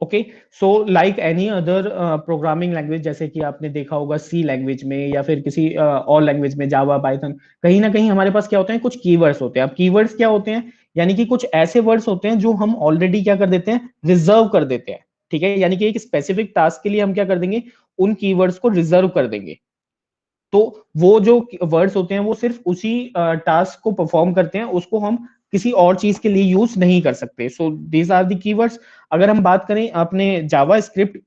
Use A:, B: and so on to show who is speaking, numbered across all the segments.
A: Okay, so like any other programming language, जैसे कि आपने देखा होगा सी लैंग्वेज में या फिर किसी और लैंग्वेज में, जावा, पाइथन, कहीं ना कहीं हमारे पास क्या होते हैं, कुछ कीवर्ड्स होते हैं। अब कीवर्ड्स क्या होते हैं, यानी कि कुछ ऐसे वर्ड्स होते हैं जो हम ऑलरेडी क्या कर देते हैं, रिजर्व कर देते हैं। ठीक है, यानी कि एक स्पेसिफिक टास्क के लिए हम क्या कर देंगे, उन कीवर्ड्स को रिजर्व कर देंगे। तो वो जो वर्ड्स होते हैं वो सिर्फ उसी टास्क को परफॉर्म करते हैं, उसको हम किसी और चीज के लिए यूज नहीं कर सकते। So these are the keywords. अगर हम बात करें अपने JavaScript,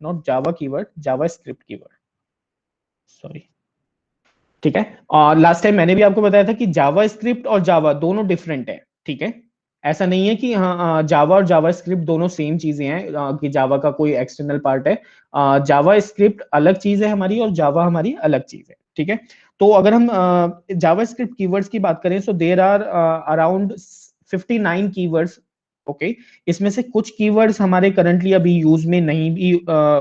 A: not Java keyword, JavaScript keyword, sorry. ठीक है, और लास्ट टाइम मैंने भी आपको बताया था कि जावा स्क्रिप्ट और जावा दोनों डिफरेंट है। ठीक है, ऐसा नहीं है कि हाँ जावा और जावा स्क्रिप्ट दोनों सेम चीजें हैं, कि जावा का कोई एक्सटर्नल पार्ट है। जावा स्क्रिप्ट अलग चीज है हमारी और जावा हमारी अलग चीज है। ठीक है, तो अगर हम जावा स्क्रिप्ट कीवर्ड्स की बात करें, so there are around 59 keywords. Okay, इसमें से कुछ कीवर्ड्स हमारे करंटली अभी यूज में नहीं भी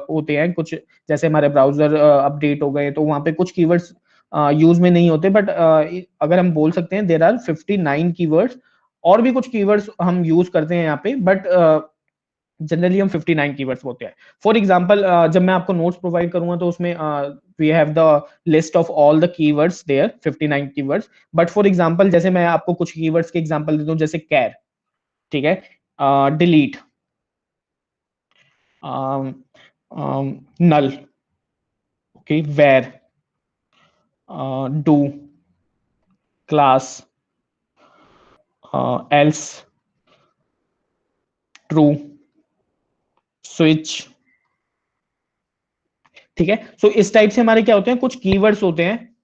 A: होते हैं, कुछ जैसे हमारे ब्राउजर अपडेट हो गए तो वहां पे कुछ कीवर्ड्स यूज में नहीं होते, बट अगर हम बोल सकते हैं देर आर 59 कीवर्ड्स। और भी कुछ कीवर्ड्स हम यूज करते हैं यहाँ पे, बट जनरली हम 59 कीवर्ड्स बोलते हैं। फॉर एग्जांपल, जब मैं आपको नोट्स प्रोवाइड करूंगा तो उसमें we have the list of all the keywords there, 59 keywords. But for example जैसे मैं आपको कुछ कीवर्ड्स के एग्जांपल देता हूं, जैसे कैर, ठीक है, delete, null, okay, var, do, class, else, true, switch. ठीक है, सो इस टाइप से हमारे क्या होते हैं, कुछ कीवर्ड्स होते हैं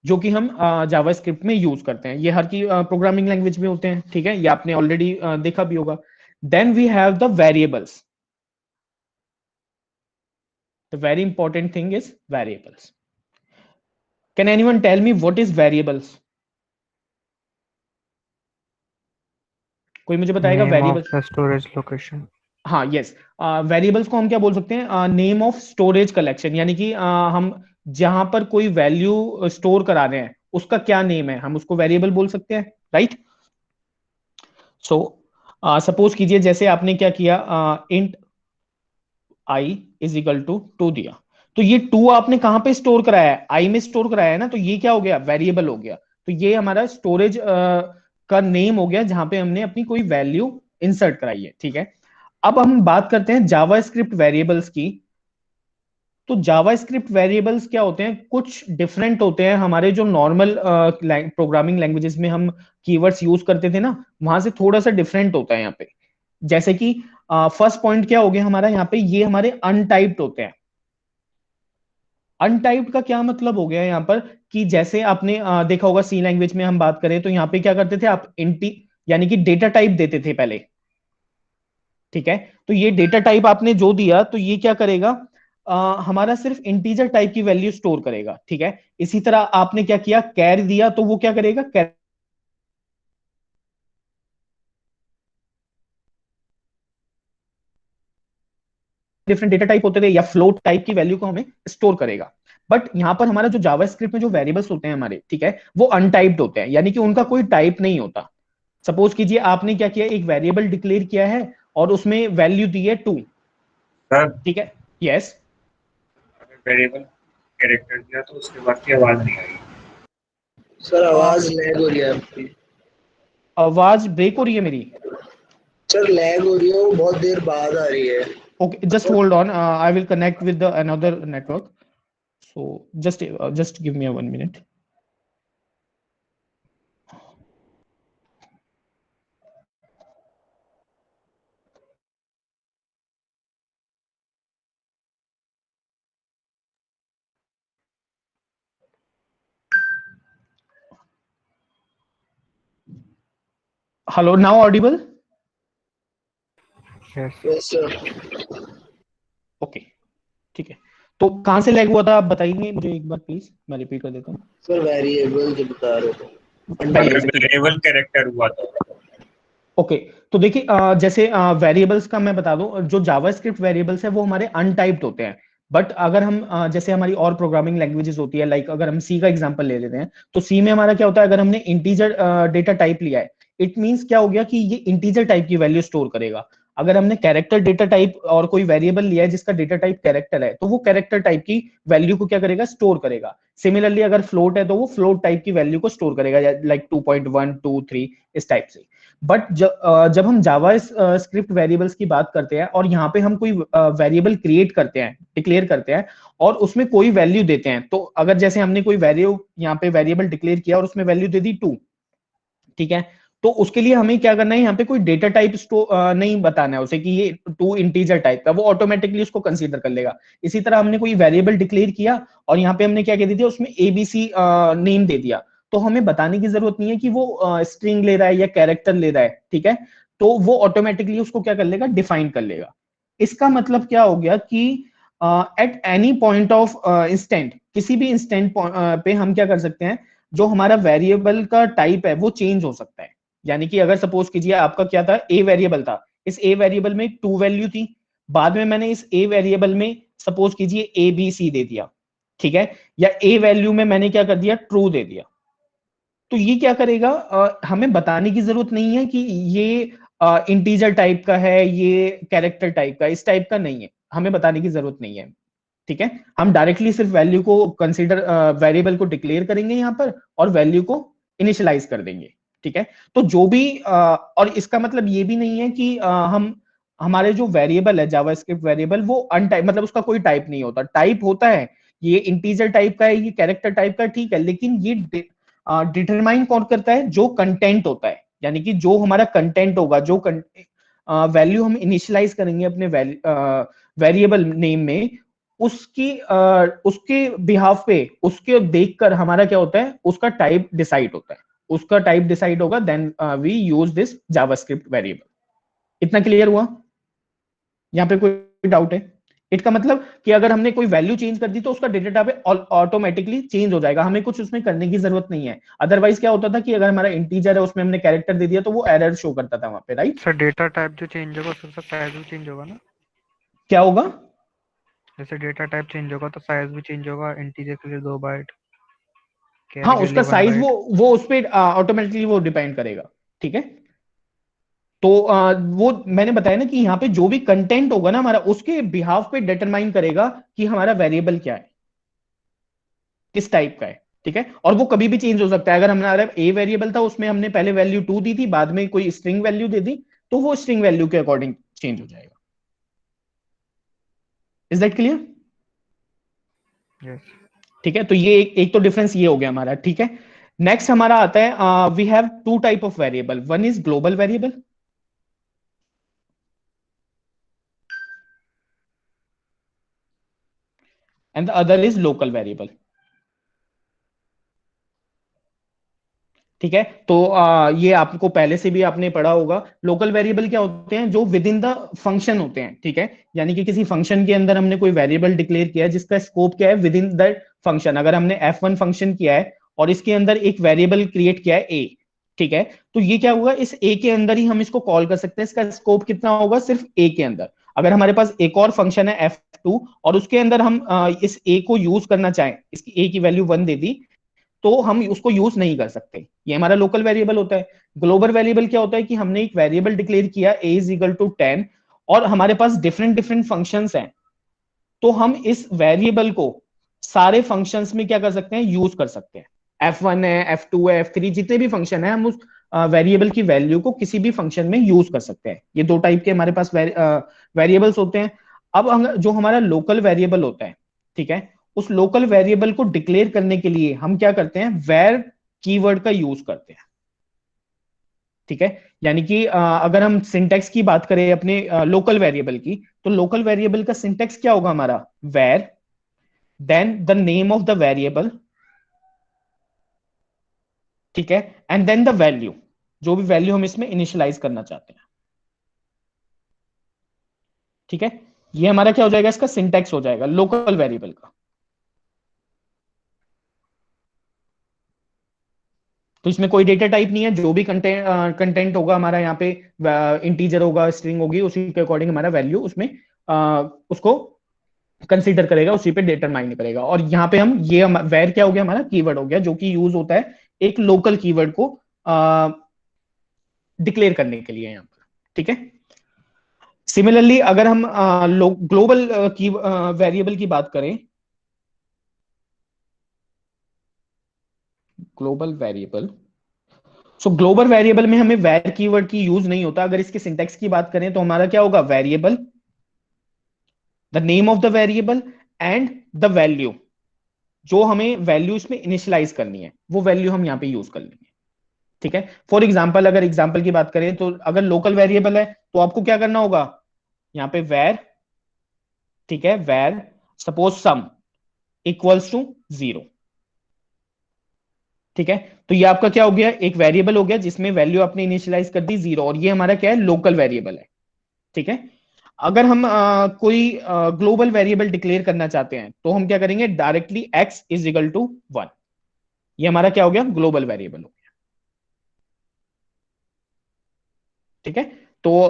A: जो कि हम जावास्क्रिप्ट में यूज करते हैं। ये हर की प्रोग्रामिंग लैंग्वेज में होते हैं। ठीक है, ये आपने ऑलरेडी देखा भी होगा। Then we have the variables. The very important thing is variables. Can anyone tell me what is variables? कोई मुझे बताएगा
B: name of
A: variables?
B: The storage location.
A: हाँ, यस, वेरिएबल्स को हम क्या बोल सकते हैं, नेम ऑफ स्टोरेज कलेक्शन, यानी कि हम जहां पर कोई वैल्यू स्टोर करा रहे हैं उसका क्या नेम है, हम उसको वेरिएबल बोल सकते हैं, राइट? सो सपोज कीजिए जैसे आपने क्या किया, int i is equal to 2 दिया, तो ये 2 आपने कहां पे स्टोर कराया है, आई में स्टोर कराया है ना, तो ये क्या हो गया, वेरिएबल हो गया। तो ये हमारा स्टोरेज का नेम हो गया जहां पे हमने अपनी कोई वैल्यू इंसर्ट कराई है। ठीक है, अब हम बात करते हैं जावास्क्रिप्ट वेरिएबल्स की। तो जावास्क्रिप्ट वेरिएबल्स क्या होते हैं, कुछ डिफरेंट होते हैं हमारे जो नॉर्मल प्रोग्रामिंग लैंग्वेजेस में हम कीवर्ड्स यूज करते थे ना, वहां से थोड़ा सा डिफरेंट होता है यहाँ पे। जैसे कि फर्स्ट पॉइंट क्या हो गया हमारा यहाँ पे, ये हमारे अनटाइप्ड होते हैं। अनटाइप्ड का क्या मतलब हो गया यहाँ पर, कि जैसे आपने देखा होगा सी लैंग्वेज में हम बात करें तो यहाँ पे क्या करते थे आप, इंटी यानी कि डेटा टाइप देते थे पहले। ठीक है, तो ये डेटा टाइप आपने जो दिया तो ये क्या करेगा, हमारा सिर्फ इंटीजर टाइप की वैल्यू स्टोर करेगा। ठीक है, इसी तरह आपने क्या किया, कैर दिया तो वो क्या करेगा, कैर डिफरेंट डेटा टाइप होते थे या फ्लोट टाइप की वैल्यू को हमें स्टोर करेगा। बट यहां पर हमारा जो जावास्क्रिप्ट में जो वेरिएबल्स होते हैं हमारे, ठीक है, वो अनटाइप्ड होते हैं, यानी कि उनका कोई टाइप नहीं होता। सपोज कीजिए आपने क्या किया, एक वेरिएबल डिक्लेयर किया है और उसमें वैल्यू दी है 2।
C: सर
A: ठीक है, यस।
C: अगर वेरिएबल कैरेक्टर दिया तो उसके बाद की आवाज नहीं आई।
D: सर आवाज लैग हो रही है आपकी।
A: आवाज ब्रेक हो रही है मेरी?
D: सर लैग हो रही है, वो बहुत देर बाद आ रही है।
A: Okay, just hold on. I will connect with the another network. So just give me a 1 minute. Hello, now audible?
B: Yes
D: yes sir.
A: Okay, ठीक है। तो कहाँ से लैग हुआ था आप बताइए मुझे एक बार प्लीज, मैं रिपीट कर देता हूँ।
D: सर वेरिएबल जो बता रहे थे।
A: वेरिएबल, ठीक है।
C: वेरिएबल कैरेक्टर हुआ था।
A: ओके, तो देखिए जैसे वेरिएबल्स का मैं बता दूं, जो जावास्क्रिप्ट वेरिएबल्स है वो हमारे अनटाइप्ड होते हैं। बट अगर हम जैसे हमारी और प्रोग्रामिंग लैंग्वेजेस होती है, लाइक अगर हम सी का एग्जांपल ले लेते हैं, तो सी में हमारा क्या होता है, अगर हमने इंटीजर डेटा टाइप लिया है, इट मींस क्या हो गया कि ये इंटीजर टाइप की वैल्यू स्टोर करेगा। अगर हमने कैरेक्टर डेटा टाइप और कोई वेरिएबल लिया है जिसका डेटा टाइप कैरेक्टर है, तो वो कैरेक्टर टाइप की वैल्यू को क्या करेगा, स्टोर करेगा। सिमिलरली अगर फ्लोट है तो वो फ्लोट टाइप की वैल्यू को स्टोर करेगा, लाइक 2.1 2 3 इस टाइप से। बट जब हम जावा स्क्रिप्ट वेरिएबल्स की बात करते हैं और यहाँ पे हम कोई वेरिएबल क्रिएट करते हैं, डिक्लेयर करते हैं और उसमें कोई वैल्यू देते हैं, तो अगर जैसे हमने कोई वैल्यू यहाँ पे वेरिएबल डिक्लेयर किया और उसमें वैल्यू दे दी 2, ठीक है, तो उसके लिए हमें क्या करना है, यहाँ पे कोई डेटा टाइप नहीं बताना है उसे कि ये 2 इंटीजर टाइप का, वो ऑटोमेटिकली उसको कंसीडर कर लेगा। इसी तरह हमने कोई वेरिएबल डिक्लेयर किया और यहाँ पे हमने क्या कह दिया, उसमें एबीसी नेम दे दिया, तो हमें बताने की जरूरत नहीं है कि वो स्ट्रिंग ले रहा है या कैरेक्टर ले रहा है, ठीक है, तो वो ऑटोमेटिकली उसको क्या कर लेगा, डिफाइन कर लेगा। इसका मतलब क्या हो गया कि at any point of instant, किसी भी इंस्टेंट पे हम क्या कर सकते हैं, जो हमारा वेरिएबल का टाइप है वो चेंज हो सकता है। यानी कि अगर सपोज कीजिए आपका क्या था, ए वेरिएबल था, इस ए वेरिएबल में 2 वैल्यू थी, बाद में मैंने इस ए वेरिएबल में सपोज कीजिए ए बी सी दे दिया, ठीक है, या ए वैल्यू में मैंने क्या कर दिया, ट्रू दे दिया, तो ये क्या करेगा, हमें बताने की जरूरत नहीं है कि ये इंटीजर टाइप का है, ये कैरेक्टर टाइप का, इस टाइप का नहीं है, हमें बताने की जरूरत नहीं है, ठीक है। हम डायरेक्टली सिर्फ वैल्यू को कंसीडर, वेरिएबल को डिक्लेयर करेंगे यहाँ पर और वैल्यू को इनिशियलाइज कर देंगे, ठीक है। तो जो भी और इसका मतलब ये भी नहीं है कि हम हमारे जो वेरिएबल है जावास्क्रिप्ट वेरिएबल वो अनटाइप, मतलब उसका कोई टाइप नहीं होता, टाइप होता है, ये इंटीजर टाइप का है, ये कैरेक्टर टाइप का, ठीक है, लेकिन ये डिटरमाइन कौन करता है, जो कंटेंट होता है, यानी कि जो हमारा कंटेंट होगा, जो वैल्यू हम इनिशियलाइज करेंगे अपने वेरिएबल नेम में, उसके बिहाफ पे, उसके देखकर हमारा क्या होता है, उसका टाइप डिसाइड होता है, उसका टाइप डिसाइड होगा, then we use this JavaScript variable. इतना क्लियर हुआ? यहाँ पे कोई डाउट है? इसका मतलब कि अगर हमने कोई वैल्यू चेंज कर दी तो उसका डेटा टाइप ऑटोमेटिकली चेंज हो जाएगा, हमें कुछ उसमें करने की जरूरत नहीं है। अदरवाइज क्या होता था कि अगर हमारा इंटीजर है उसमें हमने कैरेक्टर दे दिया तो वो एरर शो करता था वहां पे, राइट?
B: सर डेटा टाइप जो चेंज होगा उसका साइज भी चेंज होगा ना?
A: क्या होगा?
B: जैसे डेटा टाइप चेंज होगा तो साइज भी चेंज होगा, इंटीजर के लिए 2 बाइट,
A: हाँ,
B: कैरी के
A: उसका
B: लिए 1
A: साइज
B: बाइट।
A: वो उस पर ऑटोमेटिकली वो डिपेंड करेगा, ठीक है। तो वो मैंने बताया ना कि यहाँ पे जो भी कंटेंट होगा ना हमारा, उसके बिहाफ पे डिटरमाइन करेगा कि हमारा वेरिएबल क्या है, किस टाइप का है, ठीक है। और वो कभी भी चेंज हो सकता है, अगर हमारा ए वेरिएबल था उसमें हमने पहले वैल्यू 2 दी थी, बाद में कोई स्ट्रिंग वैल्यू दे दी, तो वो स्ट्रिंग वैल्यू के अकॉर्डिंग चेंज हो जाएगा। Is that clear?
B: यस।
A: ठीक है, तो ये एक तो डिफरेंस ये हो गया हमारा, ठीक है। नेक्स्ट हमारा आता है, we have 2 type of variable, one is global variable and the other is local variable, ठीक है। तो ये आपको पहले से भी आपने पढ़ा होगा। लोकल वेरिएबल क्या होते हैं, जो विद इन द फंक्शन होते हैं, ठीक है, यानी कि किसी फंक्शन के अंदर हमने कोई वेरिएबल डिक्लेयर किया है जिसका स्कोप क्या है, विद इन द फंक्शन। अगर हमने F1 फंक्शन किया है और इसके अंदर एक वेरिएबल क्रिएट किया है A, ठीक है, तो ये क्या होगा, इस A के अंदर ही हम इसको कॉल कर सकते हैं, इसका स्कोप कितना होगा, सिर्फ A के अंदर। अगर हमारे पास एक और फंक्शन है F2 और उसके अंदर हम इस A को यूज करना चाहें, इसकी A की वैल्यू 1 दे दी, तो हम उसको यूज नहीं कर सकते, ये हमारा लोकल वेरिएबल होता है। ग्लोबल वेरिएबल क्या होता है कि हमने एक वेरिएबल डिक्लेयर किया a इज इक्वल टू 10 और हमारे पास डिफरेंट डिफरेंट फंक्शंस हैं, तो हम इस वेरिएबल को सारे फंक्शंस में क्या कर सकते हैं, यूज कर सकते हैं। F1 है, F2 है, F3, जितने भी फंक्शन है हम उस वेरिएबल की वैल्यू को किसी भी फंक्शन में यूज कर सकते हैं। ये 2 टाइप के हमारे पास वेरिएबल्स होते हैं। अब जो हमारा लोकल वेरिएबल होता है, ठीक है, उस लोकल वेरिएबल को डिक्लेयर करने के लिए हम क्या करते हैं, वेर कीवर्ड का यूज करते हैं, ठीक है। यानी कि अगर हम सिंटेक्स की बात करें अपने लोकल वेरिएबल की, तो लोकल वेरिएबल का सिंटेक्स क्या होगा हमारा, var then the name of the variable, ठीक है, एंड देन द वैल्यू, जो भी वैल्यू हम इसमें इनिशियलाइज करना चाहते हैं, ठीक है। ये हमारा क्या हो जाएगा, इसका सिंटेक्स हो जाएगा लोकल वेरिएबल का। तो इसमें कोई डेटा टाइप नहीं है, जो भी कंटेंट होगा हमारा यहाँ पे, इंटीजर होगा, स्ट्रिंग होगी, उसी के अकॉर्डिंग हमारा वैल्यू उसमें उसको कंसीडर करेगा, उसी पे डिटरमाइन करेगा। और यहाँ पे हम वेर क्या हो गया, हमारा कीवर्ड हो गया, जो कि यूज होता है एक लोकल कीवर्ड को डिक्लेयर करने के लिए यहाँ पर, ठीक है। सिमिलरली अगर हम ग्लोबल की वेरिएबल की बात करें, ग्लोबल वेरिएबल, सो ग्लोबल वेरिएबल में हमें वैर कीवर्ड की यूज नहीं होता। अगर इसके सिंटैक्स की बात करें तो हमारा क्या होगा, variable, the name of the variable and the value, जो हमें वैल्यू इसमें इनिशियलाइज करनी है वो वैल्यू हम यहां पे यूज कर लेंगे। ठीक है, फॉर एग्जाम्पल अगर एग्जाम्पल की बात करें तो अगर लोकल वेरिएबल है तो आपको क्या करना होगा, यहां पे वैर, ठीक है, वैर सपोज सम इक्वल्स टू 0। ठीक है, तो ये आपका क्या हो गया, एक वेरिएबल हो गया जिसमें वैल्यू आपने इनिशियलाइज कर दी 0, और ये हमारा क्या है, लोकल वेरिएबल है। ठीक है, अगर हम कोई ग्लोबल वेरिएबल डिक्लेयर करना चाहते हैं तो हम क्या करेंगे, directly x is equal to 1, ये हमारा क्या हो गया, ग्लोबल वेरिएबल हो गया। ठीक है, तो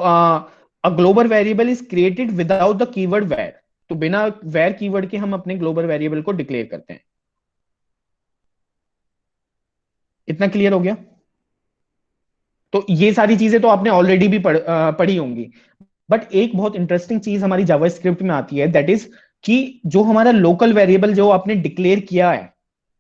A: a global variable is created without the keyword var, तो बिना वेर कीवर्ड के हम अपने ग्लोबल वेरिएबल को डिक्लेयर करते हैं। इतना क्लियर हो गया? तो ये सारी चीजें तो आपने ऑलरेडी भी पढ़ी होंगी, बट एक बहुत इंटरेस्टिंग चीज हमारी जावास्क्रिप्ट में आती है, दैट इज कि जो हमारा लोकल वेरिएबल जो आपने डिक्लेयर किया है,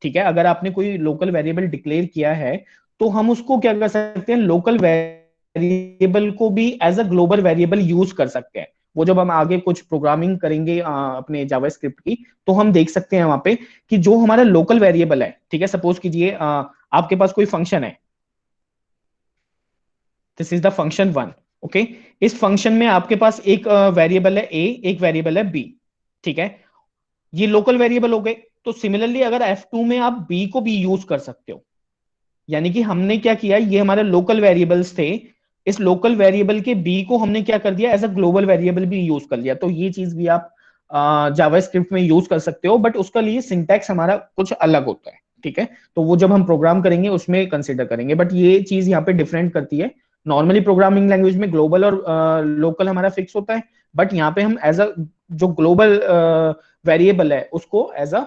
A: ठीक है, अगर आपने कोई लोकल वेरिएबल डिक्लेयर किया है तो हम उसको क्या कर सकते हैं, लोकल वेरिएबल को भी as a global variable use कर सकते हैं। वो जब हम आगे कुछ प्रोग्रामिंग करेंगे अपने जावास्क्रिप्ट की, तो हम देख सकते हैं वहां पे कि जो हमारा लोकल वेरिएबल है, ठीक है, सपोज कीजिए आपके पास कोई फंक्शन है, this is the function 1। Okay, इस फंक्शन में आपके पास एक वेरिएबल है a, एक वेरिएबल है b। ठीक है, ये लोकल वेरिएबल हो गए। तो सिमिलरली अगर F2 में आप b को भी यूज कर सकते हो, यानी कि हमने क्या किया, ये हमारे लोकल वेरिएबल्स थे, इस लोकल वेरिएबल के b को हमने क्या कर दिया, एज अ ग्लोबल वेरिएबल भी यूज कर लिया। तो ये चीज भी आप जावास्क्रिप्ट में यूज कर सकते हो, बट उसका लिए सिंटैक्स हमारा कुछ अलग होता है। ठीक है, तो वो जब हम प्रोग्राम करेंगे उसमें कंसिडर करेंगे, बट ये चीज यहाँ पे डिफरेंट करती है। नॉर्मली प्रोग्रामिंग लैंग्वेज में ग्लोबल और लोकल हमारा फिक्स होता है, बट यहाँ पे हम एज अ जो ग्लोबल वेरिएबल है उसको एज अ,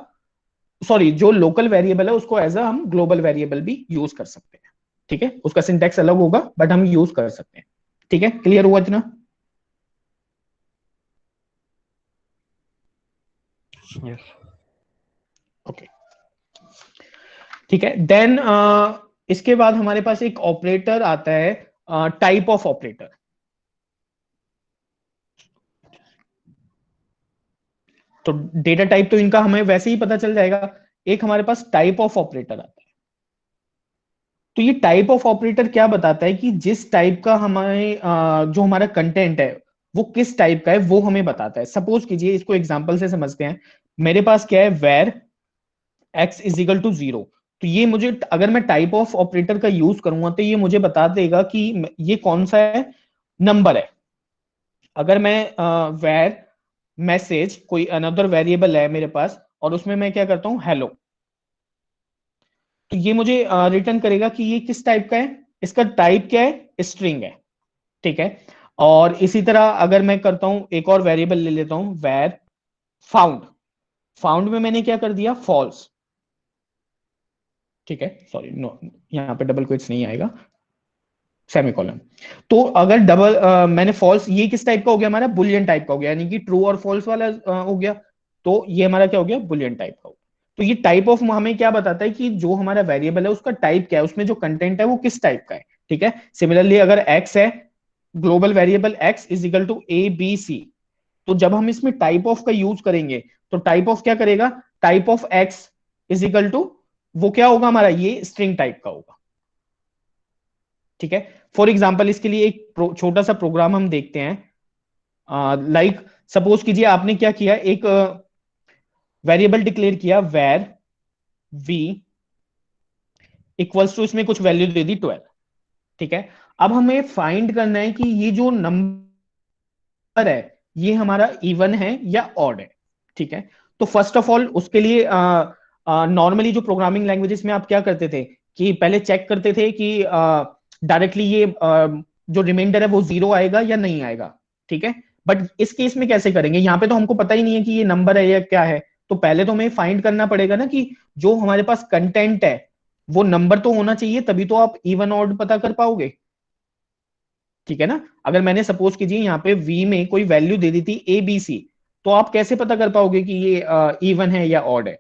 A: सॉरी, जो लोकल वेरिएबल है उसको एज अ हम ग्लोबल वेरिएबल भी यूज कर सकते हैं। ठीक है, उसका सिंटैक्स अलग होगा बट हम यूज कर सकते हैं। ठीक है, क्लियर हुआ इतना?
B: यस।
A: ओके, ठीक है, देन इसके बाद हमारे पास एक ऑपरेटर आता है, टाइप ऑफ ऑपरेटर। तो डेटा टाइप तो इनका हमें वैसे ही पता चल जाएगा, एक हमारे पास टाइप ऑफ ऑपरेटर आता है। तो ये टाइप ऑफ ऑपरेटर क्या बताता है कि जिस टाइप का हमारे जो हमारा कंटेंट है वो किस टाइप का है वो हमें बताता है। सपोज कीजिए, इसको एग्जांपल से समझते हैं। मेरे पास क्या है, var x is equal to 0। तो ये मुझे, अगर मैं टाइप ऑफ ऑपरेटर का यूज करूंगा तो ये मुझे बता देगा कि ये कौन सा है, नंबर है। अगर मैं वेर मैसेज, कोई अनदर वेरिएबल है मेरे पास और उसमें मैं क्या करता हूं, हेलो, तो ये मुझे रिटर्न करेगा कि ये किस टाइप का है, इसका टाइप क्या है, स्ट्रिंग है। ठीक है, और इसी तरह अगर मैं करता हूं, एक और वेरिएबल ले लेता हूं, वेर फाउंड, फाउंड में मैंने क्या कर दिया, फॉल्स। ठीक है, सॉरी, नो, यहाँ पे डबल क्विट्स नहीं आएगा, सेमीकोलन। तो अगर मैंने फॉल्स, ये किस टाइप का हो गया, हमारा बुलियन टाइप का हो गया, यानी कि ट्रू और फॉल्स वाला हो गया। तो ये हमारा क्या हो गया, बुलियन टाइप का हो गया। तो ये टाइप ऑफ हमें क्या बताता है कि जो हमारा वेरिएबल है उसका टाइप क्या है, उसमें जो कंटेंट है वो किस टाइप का है। ठीक है, सिमिलरली अगर एक्स है, global variable x is equal to A B C, तो जब हम इसमें टाइप ऑफ का यूज करेंगे तो टाइप ऑफ क्या करेगा, type of x is equal to, वो क्या होगा हमारा, ये स्ट्रिंग टाइप का होगा। ठीक है, फॉर एग्जाम्पल इसके लिए एक छोटा सा प्रोग्राम हम देखते हैं। लाइक सपोज कीजिए आपने क्या किया, एक वेरिएबल डिक्लेयर किया, वेर वी इक्वल्स टू, इसमें कुछ वैल्यू दे दी 12। ठीक है, अब हमें फाइंड करना है कि ये जो नंबर है ये हमारा इवन है या ऑड है। ठीक है, तो फर्स्ट ऑफ ऑल उसके लिए नॉर्मली जो प्रोग्रामिंग लैंग्वेजेस में आप क्या करते थे कि पहले चेक करते थे कि डायरेक्टली ये जो रिमाइंडर है वो 0 आएगा या नहीं आएगा। ठीक है, बट इस केस में कैसे करेंगे, यहाँ पे तो हमको पता ही नहीं है कि ये नंबर है या क्या है। तो पहले तो हमें फाइंड करना पड़ेगा ना कि जो हमारे पास कंटेंट है वो नंबर तो होना चाहिए, तभी तो आप इवन ऑड पता कर पाओगे। ठीक है ना। अगर मैंने सपोज कीजिए यहाँ पे v में कोई वैल्यू दे दी थी ABC, तो आप कैसे पता कर पाओगे कि ये इवन है या ऑड है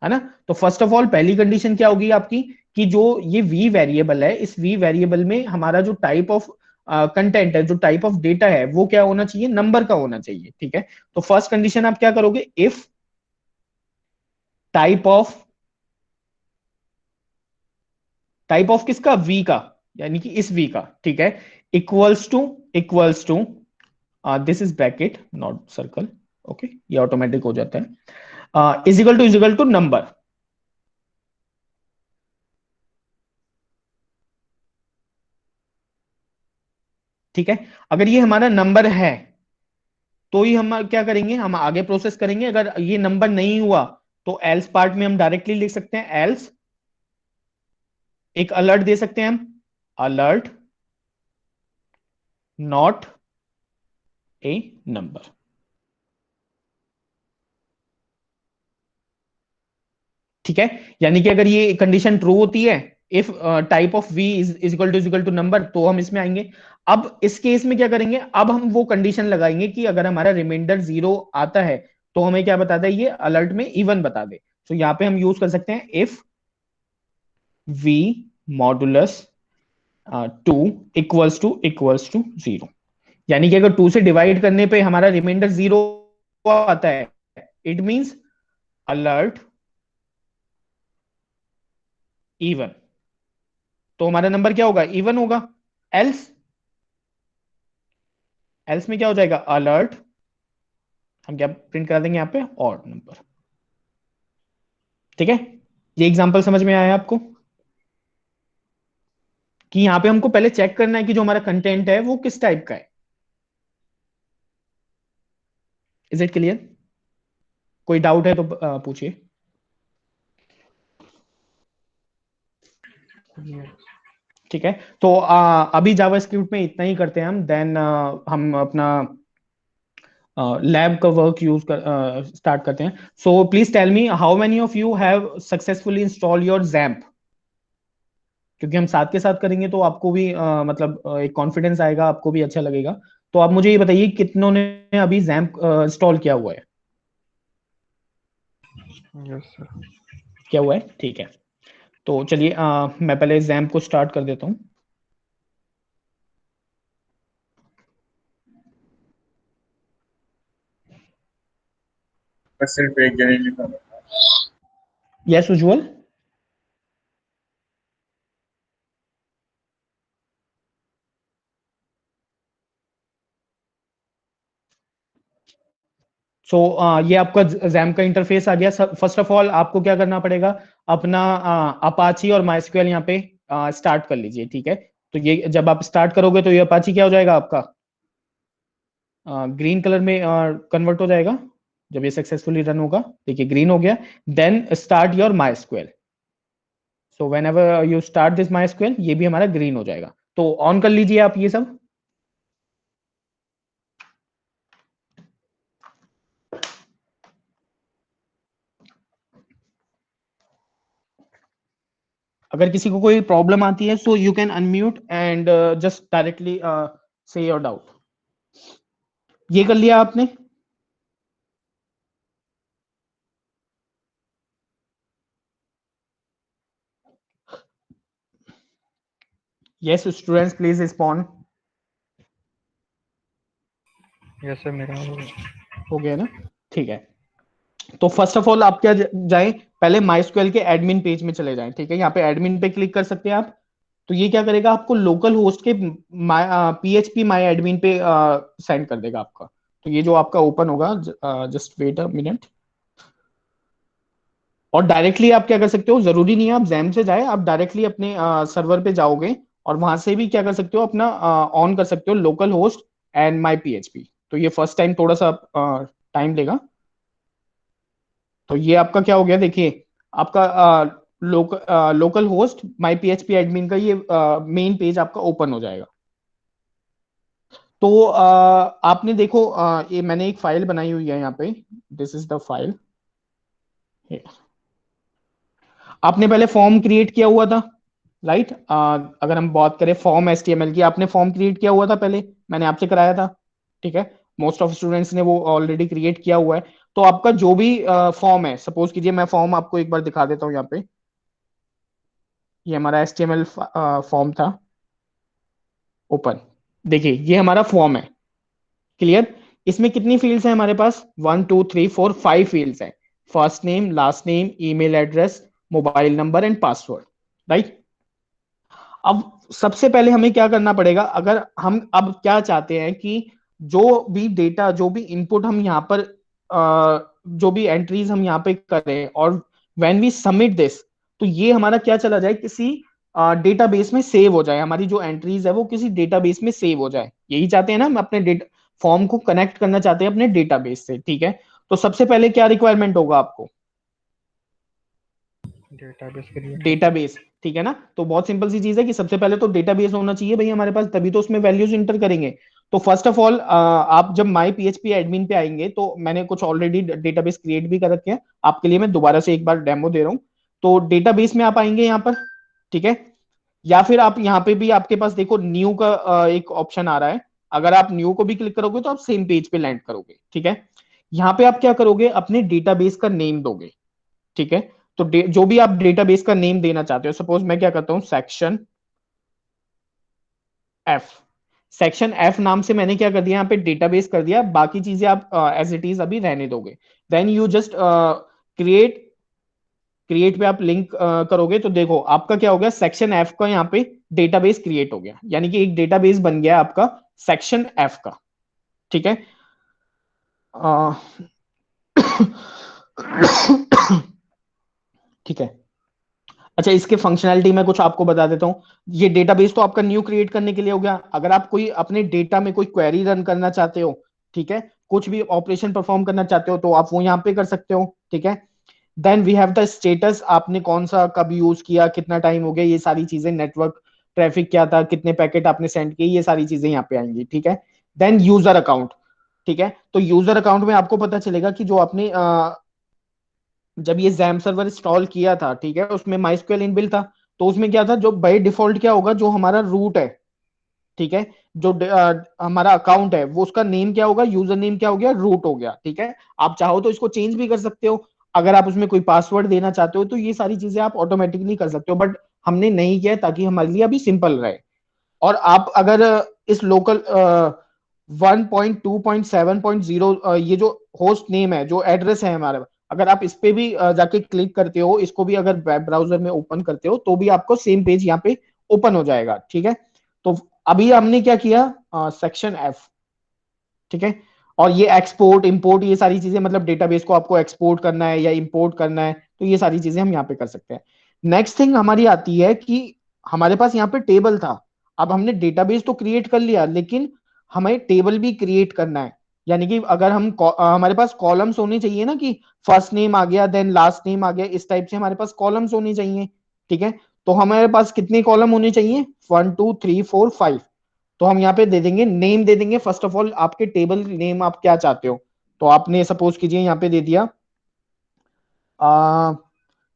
A: ना। तो फर्स्ट ऑफ ऑल पहली कंडीशन क्या होगी आपकी, कि जो ये v वेरिएबल है, इस v वेरिएबल में हमारा जो टाइप ऑफ कंटेंट है, जो टाइप ऑफ डेटा है, वो क्या होना चाहिए, नंबर का होना चाहिए। ठीक है, तो फर्स्ट कंडीशन आप क्या करोगे, इफ टाइप ऑफ किसका, v का, यानी कि इस v का, ठीक है, equals to this is bracket not circle, okay, ये ऑटोमेटिक हो जाता है, इज इक्वल टू नंबर। ठीक है, अगर ये हमारा नंबर है तो ही हम क्या करेंगे, हम आगे प्रोसेस करेंगे। अगर ये नंबर नहीं हुआ तो एल्स पार्ट में हम डायरेक्टली लिख सकते हैं एल्स, एक अलर्ट दे सकते हैं हम, अलर्ट नॉट ए नंबर। ठीक है, यानी कि अगर ये कंडीशन ट्रू होती है, if type of v is equal to number, तो हम इसमें आएंगे। अब इस केस में क्या करेंगे, अब हम वो कंडीशन लगाएंगे कि अगर हमारा रिमाइंडर 0 आता है तो हमें क्या बताता है, ये अलर्ट में इवन बता दे। तो यहां पे हम यूज कर सकते हैं if v modulus 2 equals to 0, यानी कि अगर 2 से डिवाइड करने पे हमारा रिमाइंडर 0 आता है, इट मींस अलर्ट इवन, तो हमारा नंबर क्या होगा, इवन होगा। एल्स एल्स में क्या हो जाएगा, अलर्ट, हम क्या प्रिंट कर देंगे यहाँ पे, ऑड नंबर। ठीक है, ये एग्जांपल समझ में आया आपको, कि यहाँ पे हमको पहले चेक करना है कि जो हमारा कंटेंट है वो किस टाइप का है। इज इट क्लियर, कोई डाउट है तो पूछिए। ठीक है, तो अभी जावास्क्रिप्ट में इतना ही करते हैं हम, देन हम अपना लैब का वर्क यूज कर स्टार्ट करते हैं। So please tell me how many of you have successfully install your XAMPP, क्योंकि हम साथ के साथ करेंगे तो आपको भी मतलब एक कॉन्फिडेंस आएगा, आपको भी अच्छा लगेगा। तो आप मुझे ये बताइए कितनों ने अभी जैम्प इंस्टॉल किया हुआ है।
B: Yes sir.
A: क्या हुआ है, ठीक है, तो चलिए मैं पहले जैम्प को स्टार्ट कर देता हूं।
C: बस सिर्फ एक जने लिखा हुआ था।
A: यस उज्जवल, सो ये आपका जैम्प का इंटरफेस आ गया। फर्स्ट ऑफ ऑल आपको क्या करना पड़ेगा, अपना अपाची और माइस्क्यूएल यहाँ पे स्टार्ट कर लीजिए। ठीक है, तो ये जब आप स्टार्ट करोगे तो ये अपाची क्या हो जाएगा आपका, ग्रीन कलर में कन्वर्ट हो जाएगा जब ये सक्सेसफुली रन होगा। देखिए ग्रीन हो गया, then start your MySQL. So whenever you start this MySQL, ये भी हमारा ग्रीन हो जाएगा। तो ऑन कर लीजिए आप ये सब। अगर किसी को कोई प्रॉब्लम आती है so you can unmute and just directly से योर डाउट। ये कर लिया आपने, yes students please respond.
B: Yes sir, मेरा
A: हो गया ना, ठीक है। तो फर्स्ट ऑफ ऑल आप क्या जाएं, पहले माइस्क्यूएल के एडमिन पेज में चले जाएं। ठीक है, यहाँ पे एडमिन पे क्लिक कर सकते हैं आप। तो ये क्या करेगा, आपको लोकल होस्ट के PHP माई एडमिन पे सेंड कर देगा आपका। तो ये जो आपका ओपन होगा, जस्ट वेट अ मिनट, और डायरेक्टली आप क्या कर सकते हो, जरूरी नहीं है आप जैम से जाए, आप डायरेक्टली अपने सर्वर पे जाओगे और वहां से भी क्या कर सकते हो, अपना ऑन कर सकते हो local host and my PHP। तो ये फर्स्ट टाइम थोड़ा सा टाइम लेगा। तो ये आपका क्या हो गया, देखिए आपका लोकल होस्ट माई PHP एडमिन का ये मेन पेज आपका ओपन हो जाएगा। तो आपने देखो ये मैंने एक फाइल बनाई हुई है यहाँ पे, दिस इज द फाइल। आपने पहले फॉर्म क्रिएट किया हुआ था, राइट। अगर हम बात करें फॉर्म HTML की, आपने फॉर्म क्रिएट किया हुआ था पहले, मैंने आपसे कराया था, ठीक है। मोस्ट ऑफ स्टूडेंट्स ने वो ऑलरेडी क्रिएट किया हुआ है। तो आपका जो भी फॉर्म है, सपोज कीजिए मैं फॉर्म आपको एक बार दिखा देता हूँ यहाँ पे। ये हमारा HTML फॉर्म था, ओपन। देखिए ये हमारा फॉर्म है, क्लियर। इसमें कितनी फील्ड्स हैं हमारे पास? 1 2 3 4 5 फील्ड्स हैं। First name, last name, email address, mobile number and password, right. अब सबसे पहले हमें क्या करना पड़ेगा, अगर हम अब क्या चाहते हैं कि जो भी डेटा, जो भी इनपुट हम यहाँ पर जो भी एंट्रीज हम यहाँ पे करें, और व्हेन वी सबमिट दिस, तो ये हमारा क्या चला जाए, किसी डेटाबेस में सेव हो जाए। हमारी जो एंट्रीज है वो किसी डेटाबेस में सेव हो जाए। यही चाहते हैं ना हम, अपने डेटा फॉर्म को कनेक्ट करना चाहते हैं अपने डेटाबेस से, ठीक है। तो सबसे पहले क्या रिक्वायरमेंट होगा आपको?
B: Database create.
A: डेटाबेस, ठीक है ना। तो बहुत सिंपल सी चीज है कि सबसे पहले तो डेटाबेस होना चाहिए भाई हमारे पास, तभी तो उसमें वैल्यूज इंटर करेंगे। तो फर्स्ट ऑफ ऑल आप जब माई PHP एडमिन पे आएंगे, तो मैंने कुछ ऑलरेडी डेटाबेस क्रिएट भी कर रखे हैं आपके लिए, मैं दोबारा से एक बार डेमो दे रहा हूँ। तो डेटाबेस में आप आएंगे यहाँ पर, ठीक है। या फिर आप यहाँ पे भी, आपके पास देखो न्यू का एक ऑप्शन आ रहा है। अगर आप न्यू को भी क्लिक करोगे तो आप सेम पेज पे लैंड करोगे, ठीक है। यहाँ पे आप क्या करोगे, अपने डेटाबेस का नेम दोगे, ठीक है। तो जो भी आप डेटाबेस का नेम देना चाहते हो, सपोज मैं क्या करता हूं, सेक्शन F। सेक्शन F नाम से मैंने क्या कर दिया, यहाँ पे डेटाबेस कर दिया। बाकी चीजें आप एज इट इज अभी रहने दोगे। Then you just create, create पे आप लिंक करोगे, तो देखो आपका क्या हो गया, सेक्शन F का यहाँ पे डेटाबेस क्रिएट हो गया, यानी कि एक डेटाबेस बन गया आपका सेक्शन F का, ठीक है। अ, ठीक है। अच्छा, इसके फंक्शनैलिटी में कुछ आपको बता देता हूँ। ये डेटाबेस तो आपका न्यू क्रिएट करने के लिए हो गया। अगर आप कोई अपने डेटा में कोई क्वेरी रन करना चाहते हो, ठीक है, कुछ भी ऑपरेशन परफॉर्म करना चाहते हो, तो आप वो यहाँ पे कर सकते हो, ठीक है। Then we have the status, आपने कौन सा कब यूज किया, कितना टाइम हो गया, ये सारी चीजें, नेटवर्क ट्रैफिक क्या था, कितने पैकेट आपने सेंड किए, ये सारी चीजें यहाँ पे आएंगी, ठीक है। देन यूजर अकाउंट, ठीक है। तो यूजर अकाउंट में आपको पता चलेगा कि जो आपने जब ये जैम सर्वर इंस्टॉल किया था, ठीक है, उसमें माइस्क्वेल इनबिल्ट था। तो उसमें क्या था, जो बाय डिफॉल्ट क्या होगा, जो हमारा रूट है, ठीक है, जो हमारा अकाउंट है, वो उसका नेम क्या होगा, यूजर नेम क्या हो गया, रूट हो गया, ठीक है। आप चाहो तो इसको चेंज भी कर सकते हो। अगर आप उसमें कोई पासवर्ड देना चाहते हो, तो ये सारी चीजें आप ऑटोमेटिकली कर सकते हो, बट हमने नहीं किया ताकि हमारे लिए अभी सिंपल रहे। और आप अगर इस लोकल 1.2.7.0 ये जो होस्ट नेम है, जो एड्रेस है हमारा, अगर आप इस पे भी जाके क्लिक करते हो, इसको भी अगर वेब ब्राउजर में ओपन करते हो, तो भी आपको सेम पेज यहाँ पे ओपन हो जाएगा, ठीक है। तो अभी हमने क्या किया, सेक्शन F, ठीक है। और ये एक्सपोर्ट इंपोर्ट, ये सारी चीजें, मतलब डेटाबेस को आपको एक्सपोर्ट करना है या इंपोर्ट करना है, तो ये सारी चीजें हम यहाँ पे कर सकते हैं। नेक्स्ट थिंग हमारी आती है कि हमारे पास यहाँ पे टेबल था। अब हमने डेटाबेस तो क्रिएट कर लिया, लेकिन हमें टेबल भी क्रिएट करना है। यानी कि अगर हम हमारे पास कॉलम्स होने चाहिए ना, कि फर्स्ट नेम आ गया, देन लास्ट नेम आ गया, इस टाइप से हमारे पास कॉलम्स होने चाहिए, ठीक है। तो हमारे पास कितने कॉलम होने चाहिए, 1 2 3 4 5। तो हम यहाँ पे दे देंगे, नेम दे देंगे। फर्स्ट ऑफ ऑल आपके टेबल नेम आप क्या चाहते हो, तो आपने सपोज कीजिए यहाँ पे दे दिया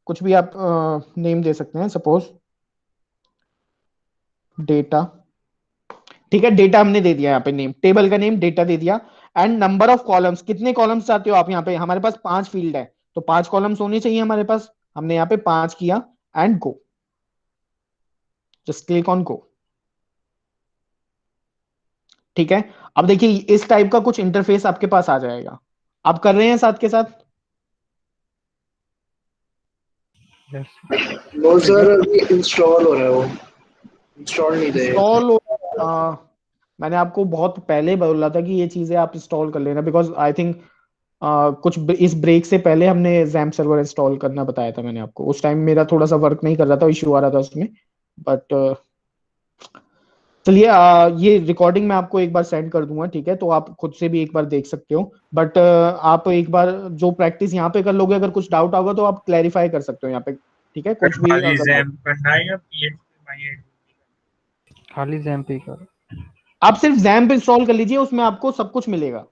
A: कुछ भी आप नेम दे सकते हैं, सपोज डेटा, ठीक है। डेटा हमने दे दिया, यहाँ पे नेम, टेबल का नेम डेटा दे दिया। एंड नंबर ऑफ कॉलम्स, कितने कॉलम्स चाहते हो आप, यहाँ पे हमारे पास 5 फील्ड है, तो 5 कॉलम्स होने चाहिए हमारे पास। हमने यहाँ पे 5 किया, and go, just click on go, ठीक है। अब देखिए इस टाइप का कुछ इंटरफेस आपके पास आ जाएगा। आप कर रहे हैं साथ के साथ?
B: यस।
D: नो सर, अभी इंस्टॉल हो रहा है, वो इंस्टॉल नहीं दे।
A: इंस्टॉल मैंने आपको बहुत पहले बोला था कि ये चीजें आप इंस्टॉल कर लेना, बिकॉज आई थिंक कुछ इस ब्रेक से पहले हमने जैम सर्वर इंस्टॉल करना बताया था मैंने आपको। उस टाइम मेरा थोड़ा सा वर्क नहीं कर रहा था, इश्यू आ रहा था उसमें। बट चलिए, ये रिकॉर्डिंग मैं आपको एक बार सेंड कर दूंगा, ठीक है, तो आप खुद से भी एक बार देख सकते हो। बट आप एक बार जो प्रैक्टिस यहाँ पे कर लोगे, अगर कुछ डाउट होगा तो आप क्लैरिफाई कर सकते हो यहाँ पे, ठीक है, कुछ भी
C: खाली
A: अगर
C: जैम करना है या PHP माई
B: खाली जैम पे कर।
A: आप सिर्फ जैम्प इंस्टॉल कर लीजिए, उसमें आपको सब कुछ मिलेगा,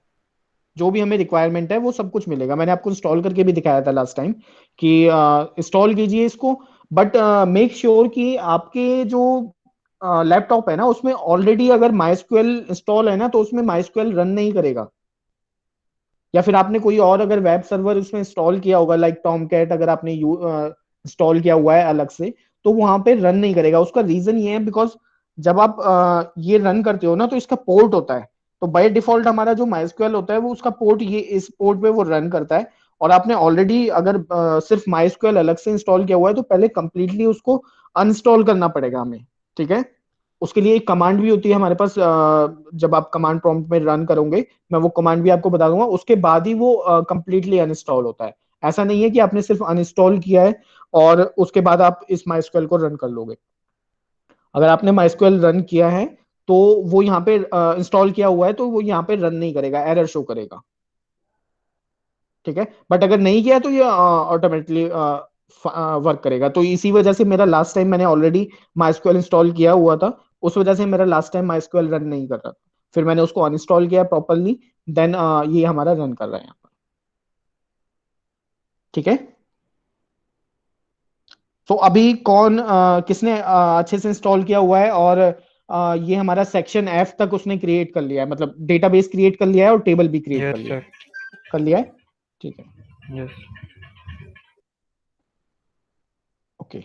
A: जो भी हमें रिक्वायरमेंट है वो सब कुछ मिलेगा। मैंने आपको इंस्टॉल करके भी दिखाया था लास्ट टाइम कि इंस्टॉल कीजिए इसको। बट मेक श्योर कि आपके जो लैपटॉप है ना उसमें ऑलरेडी अगर माइस्क्यूएल इंस्टॉल है ना तो उसमें माइस्क्यूएल रन नहीं करेगा, या फिर आपने कोई और अगर वेब सर्वर उसमें इंस्टॉल किया होगा लाइक टॉमकैट अगर आपने इंस्टॉल किया हुआ है अलग से, तो वहां पे रन नहीं करेगा। उसका रीजन ये है बिकॉज जब आप ये रन करते हो ना तो इसका पोर्ट होता है, तो बाय डिफॉल्ट हमारा जो माइस्क्यूएल होता है वो उसका पोर्ट ये इस पोर्ट पे वो रन करता है। और आपने ऑलरेडी अगर सिर्फ माइस्क्यूएल अलग से इंस्टॉल किया हुआ है तो पहले कंप्लीटली उसको अनइंस्टॉल करना पड़ेगा हमें, ठीक है। उसके लिए एक कमांड भी होती है हमारे पास, जब आप कमांड प्रॉम्प्ट में रन करोगे मैं वो कमांड भी आपको बता दूंगा, उसके बाद ही वो कंप्लीटली अनइंस्टॉल होता है। ऐसा नहीं है कि आपने सिर्फ अनइंस्टॉल किया है और उसके बाद आप इस माइस्क्यूएल को रन कर लोगे। अगर आपने माइस्क्यूएल रन किया है तो वो यहाँ पे इंस्टॉल किया हुआ है तो वो यहाँ पे रन नहीं करेगा, एरर शो करेगा, ठीक है। बट अगर नहीं किया तो ये ऑटोमेटिकली वर्क करेगा। तो इसी वजह से मेरा लास्ट टाइम मैंने ऑलरेडी माइस्क्यूएल इंस्टॉल किया हुआ था, उस वजह से मेरा लास्ट टाइम माइस्क्यूएल रन नहीं कर रहा था। फिर मैंने उसको अनइंस्टॉल किया प्रॉपरली, देन ये हमारा रन कर रहा है यहाँ पर, ठीक है। तो अभी कौन किसने अच्छे से इंस्टॉल किया हुआ है और ये हमारा सेक्शन एफ तक उसने क्रिएट कर लिया है, मतलब डेटाबेस क्रिएट कर लिया है और टेबल भी क्रिएट कर
B: यस
A: लिया
B: सर।
A: है, कर लिया है, ठीक है।
B: यस।
A: ओके,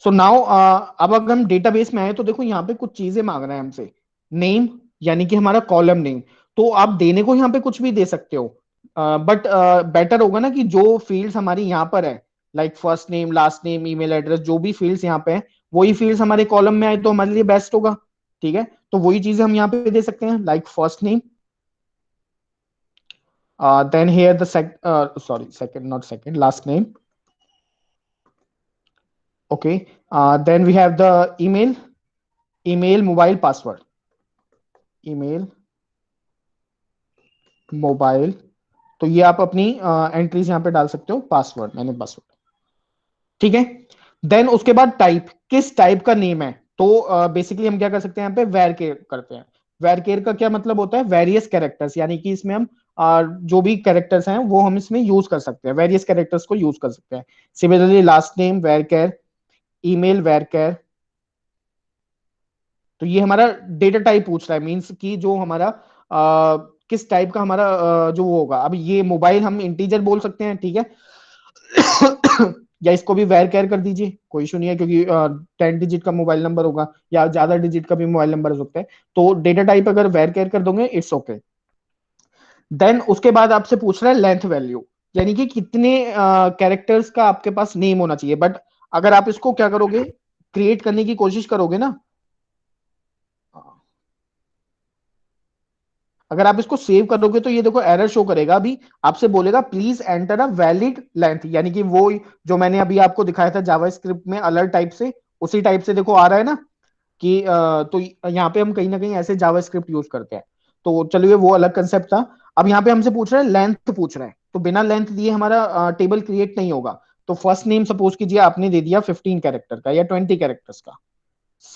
A: सो नाउ अब अगर हम डेटाबेस में आए तो देखो यहाँ पे कुछ चीजें मांग रहा है हमसे। नेम यानी कि हमारा कॉलम नेम, तो आप देने को यहाँ पे कुछ भी दे सकते हो, बट बेटर होगा ना कि जो फील्ड्स हमारी यहाँ पर है like first name last name email address, जो भी फील्ड्स यहाँ पे हैं वही फील्ड्स हमारे कॉलम में आए तो हमारे लिए बेस्ट होगा, ठीक है। तो वही चीजें हम यहाँ पे दे सकते हैं like first name, then here the sorry second not second last name, okay, then we have the email mobile password, email mobile, तो ये आप अपनी एंट्रीज यहाँ पे डाल सकते हो, पासवर्ड मैंने पासवर्ड, ठीक है। देन उसके बाद टाइप, किस टाइप का नेम है, तो बेसिकली हम क्या कर सकते हैं यहाँ पे वेरकेर करते हैं। वेरकेर का क्या मतलब होता है, वेरियस कैरेक्टर्स, यानी कि इसमें हम जो भी कैरेक्टर्स हैं वो हम इसमें यूज कर सकते हैं, वेरियस कैरेक्टर्स को यूज कर सकते हैं। सिमिलरली लास्ट नेम वेरकेर, ईमेल वेरकेर, तो ये हमारा डेटा टाइप पूछ रहा है, मींस कि जो हमारा किस टाइप का हमारा जो वो होगा। अब ये मोबाइल हम इंटीजर बोल सकते हैं, ठीक है। या इसको भी वेर केयर कर दीजिए, कोई इशू नहीं है, क्योंकि 10 डिजिट का मोबाइल नंबर होगा या ज्यादा डिजिट का भी मोबाइल नंबर हो सकता है, तो डेटा टाइप अगर वेर केयर कर दोगे इट्स ओके। देन उसके बाद आपसे पूछ रहा है लेंथ वैल्यू, यानी कि कितने कैरेक्टर्स का आपके पास नेम होना चाहिए। बट अगर आप इसको क्या करोगे, क्रिएट करने की कोशिश करोगे ना, अगर आप इसको सेव करोगे तो ये देखो एरर शो करेगा, अभी आपसे बोलेगा please enter a valid length, यानी कि वो जो मैंने अभी आपको दिखाया था जावास्क्रिप्ट में अलर्ट टाइप से, उसी टाइप से देखो आ रहा है ना कि तो यहाँ पे हम कहीं ना कहीं ऐसे जावास्क्रिप्ट यूज करते हैं, तो चलिए वो अलग कंसेप्ट था। अब यहाँ पे हमसे पूछ रहा है लेंथ पूछ रहा है, तो बिना लेंथ दिए हमारा टेबल क्रिएट नहीं होगा। तो फर्स्ट नेम सपोज कीजिए आपने दे दिया 15 कैरेक्टर का या 20 कैरेक्टर्स का,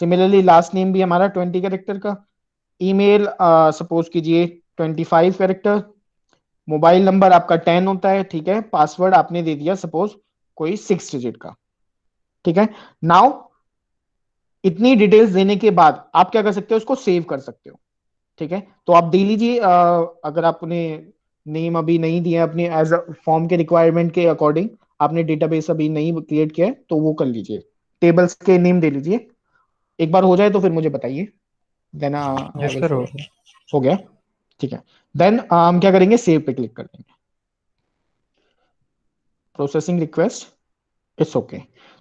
A: सिमिलरली लास्ट नेम भी हमारा 20 कैरेक्टर का, ईमेल सपोज कीजिए 25 कैरेक्टर, मोबाइल नंबर आपका 10 होता है, ठीक है। पासवर्ड आपने दे दिया सपोज कोई 6 डिजिट का, ठीक है। नाउ इतनी डिटेल्स देने के बाद आप क्या कर सकते हो, उसको सेव कर सकते हो, ठीक है। तो आप दे लीजिए, अगर आपने नेम अभी नहीं दिया अपने एज अ फॉर्म के रिक्वायरमेंट के अकॉर्डिंग, आपने डेटाबेस अभी नहीं क्रिएट किया है तो वो कर लीजिए, टेबल्स के नेम दे लीजिए। एक बार हो जाए तो फिर मुझे बताइए, then I
B: yes
A: will
B: sir, हो
A: फॉलो।
B: गया।
A: हो गया, ठीक है। देन हम क्या करेंगे, सेव पे क्लिक कर देंगे, प्रोसेसिंग रिक्वेस्ट, इट्स ओके।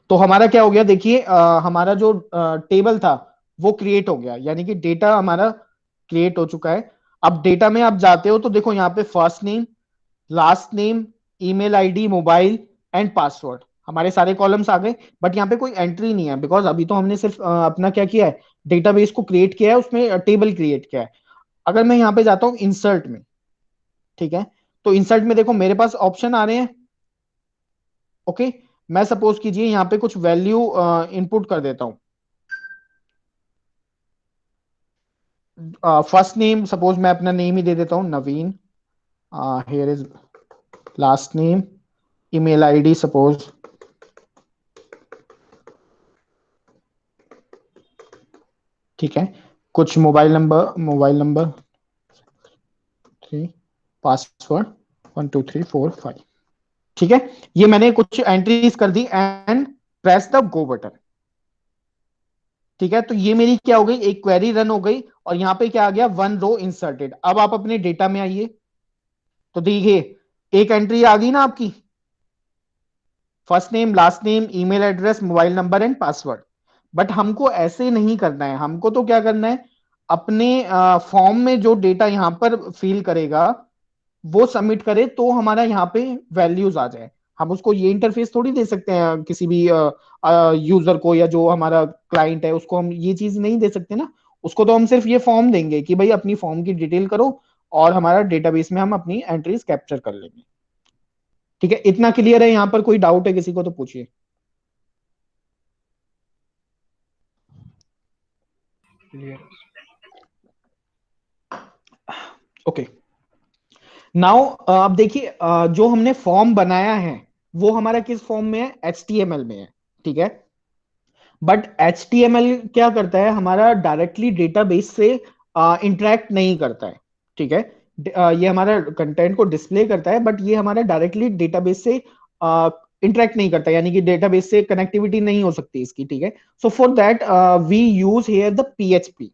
A: तो हमारा क्या हो गया देखिए, हमारा जो टेबल था वो क्रिएट हो गया, यानी कि डेटा हमारा क्रिएट हो चुका है। अब डेटा में आप जाते हो तो देखो यहाँ पे first name last name email ID mobile and password, हमारे सारे कॉलम्स आ गए। बट यहाँ पे कोई एंट्री नहीं है बिकॉज अभी तो हमने सिर्फ अपना क्या किया है, डेटाबेस को क्रिएट किया है, उसमें टेबल क्रिएट किया है। अगर मैं यहाँ पे जाता हूँ इंसर्ट में, ठीक है, तो इंसर्ट में देखो मेरे पास ऑप्शन आ रहे हैं, ओके। मैं सपोज कीजिए यहाँ पे कुछ वैल्यू इनपुट कर देता हूँ, फर्स्ट नेम सपोज मैं अपना नेम ही दे देता हूँ Naveen, here is last name, email ID suppose ठीक है, कुछ मोबाइल नंबर 3 पासवर्ड 1 2 3 4 5। ठीक है, ये मैंने कुछ एंट्रीज कर दी and press the go button. ठीक है, तो ये मेरी क्या हो गई, एक क्वेरी रन हो गई और यहां पे क्या आ गया, 1 रो इंसर्टेड। अब आप अपने डेटा में आइए तो देखिए एक एंट्री आ गई ना आपकी, first name, last name, email address, mobile number and password. But हमको ऐसे नहीं करना है, हमको तो क्या करना है, अपने फॉर्म में जो डेटा यहां पर फिल करेगा वो सबमिट करे तो हमारा यहाँ पे वैल्यूज आ जाए। हम उसको ये इंटरफेस थोड़ी दे सकते हैं किसी भी यूजर को, या जो हमारा क्लाइंट है उसको हम ये चीज नहीं दे सकते ना। उसको तो हम सिर्फ ये फॉर्म देंगे कि भाई अपनी फॉर्म की डिटेल करो और हमारा डेटाबेस में हम अपनी एंट्रीज कैप्चर कर लेंगे। ठीक है, इतना क्लियर है? यहाँ पर कोई डाउट है किसी को तो पूछिए।
B: क्लियर।
A: ओके, नाउ अब देखिए जो हमने फॉर्म बनाया है वो हमारा किस फॉर्म में है, HTML में है। ठीक है, बट HTML क्या करता है, हमारा डायरेक्टली डेटाबेस से इंटरेक्ट नहीं करता है। ठीक है, ये हमारा कंटेंट को डिस्प्ले करता है बट ये हमारा डायरेक्टली डेटाबेस से इंटरेक्ट नहीं करता, यानी कि डेटाबेस से कनेक्टिविटी नहीं हो सकती इसकी। ठीक है, so for that we use here the PHP।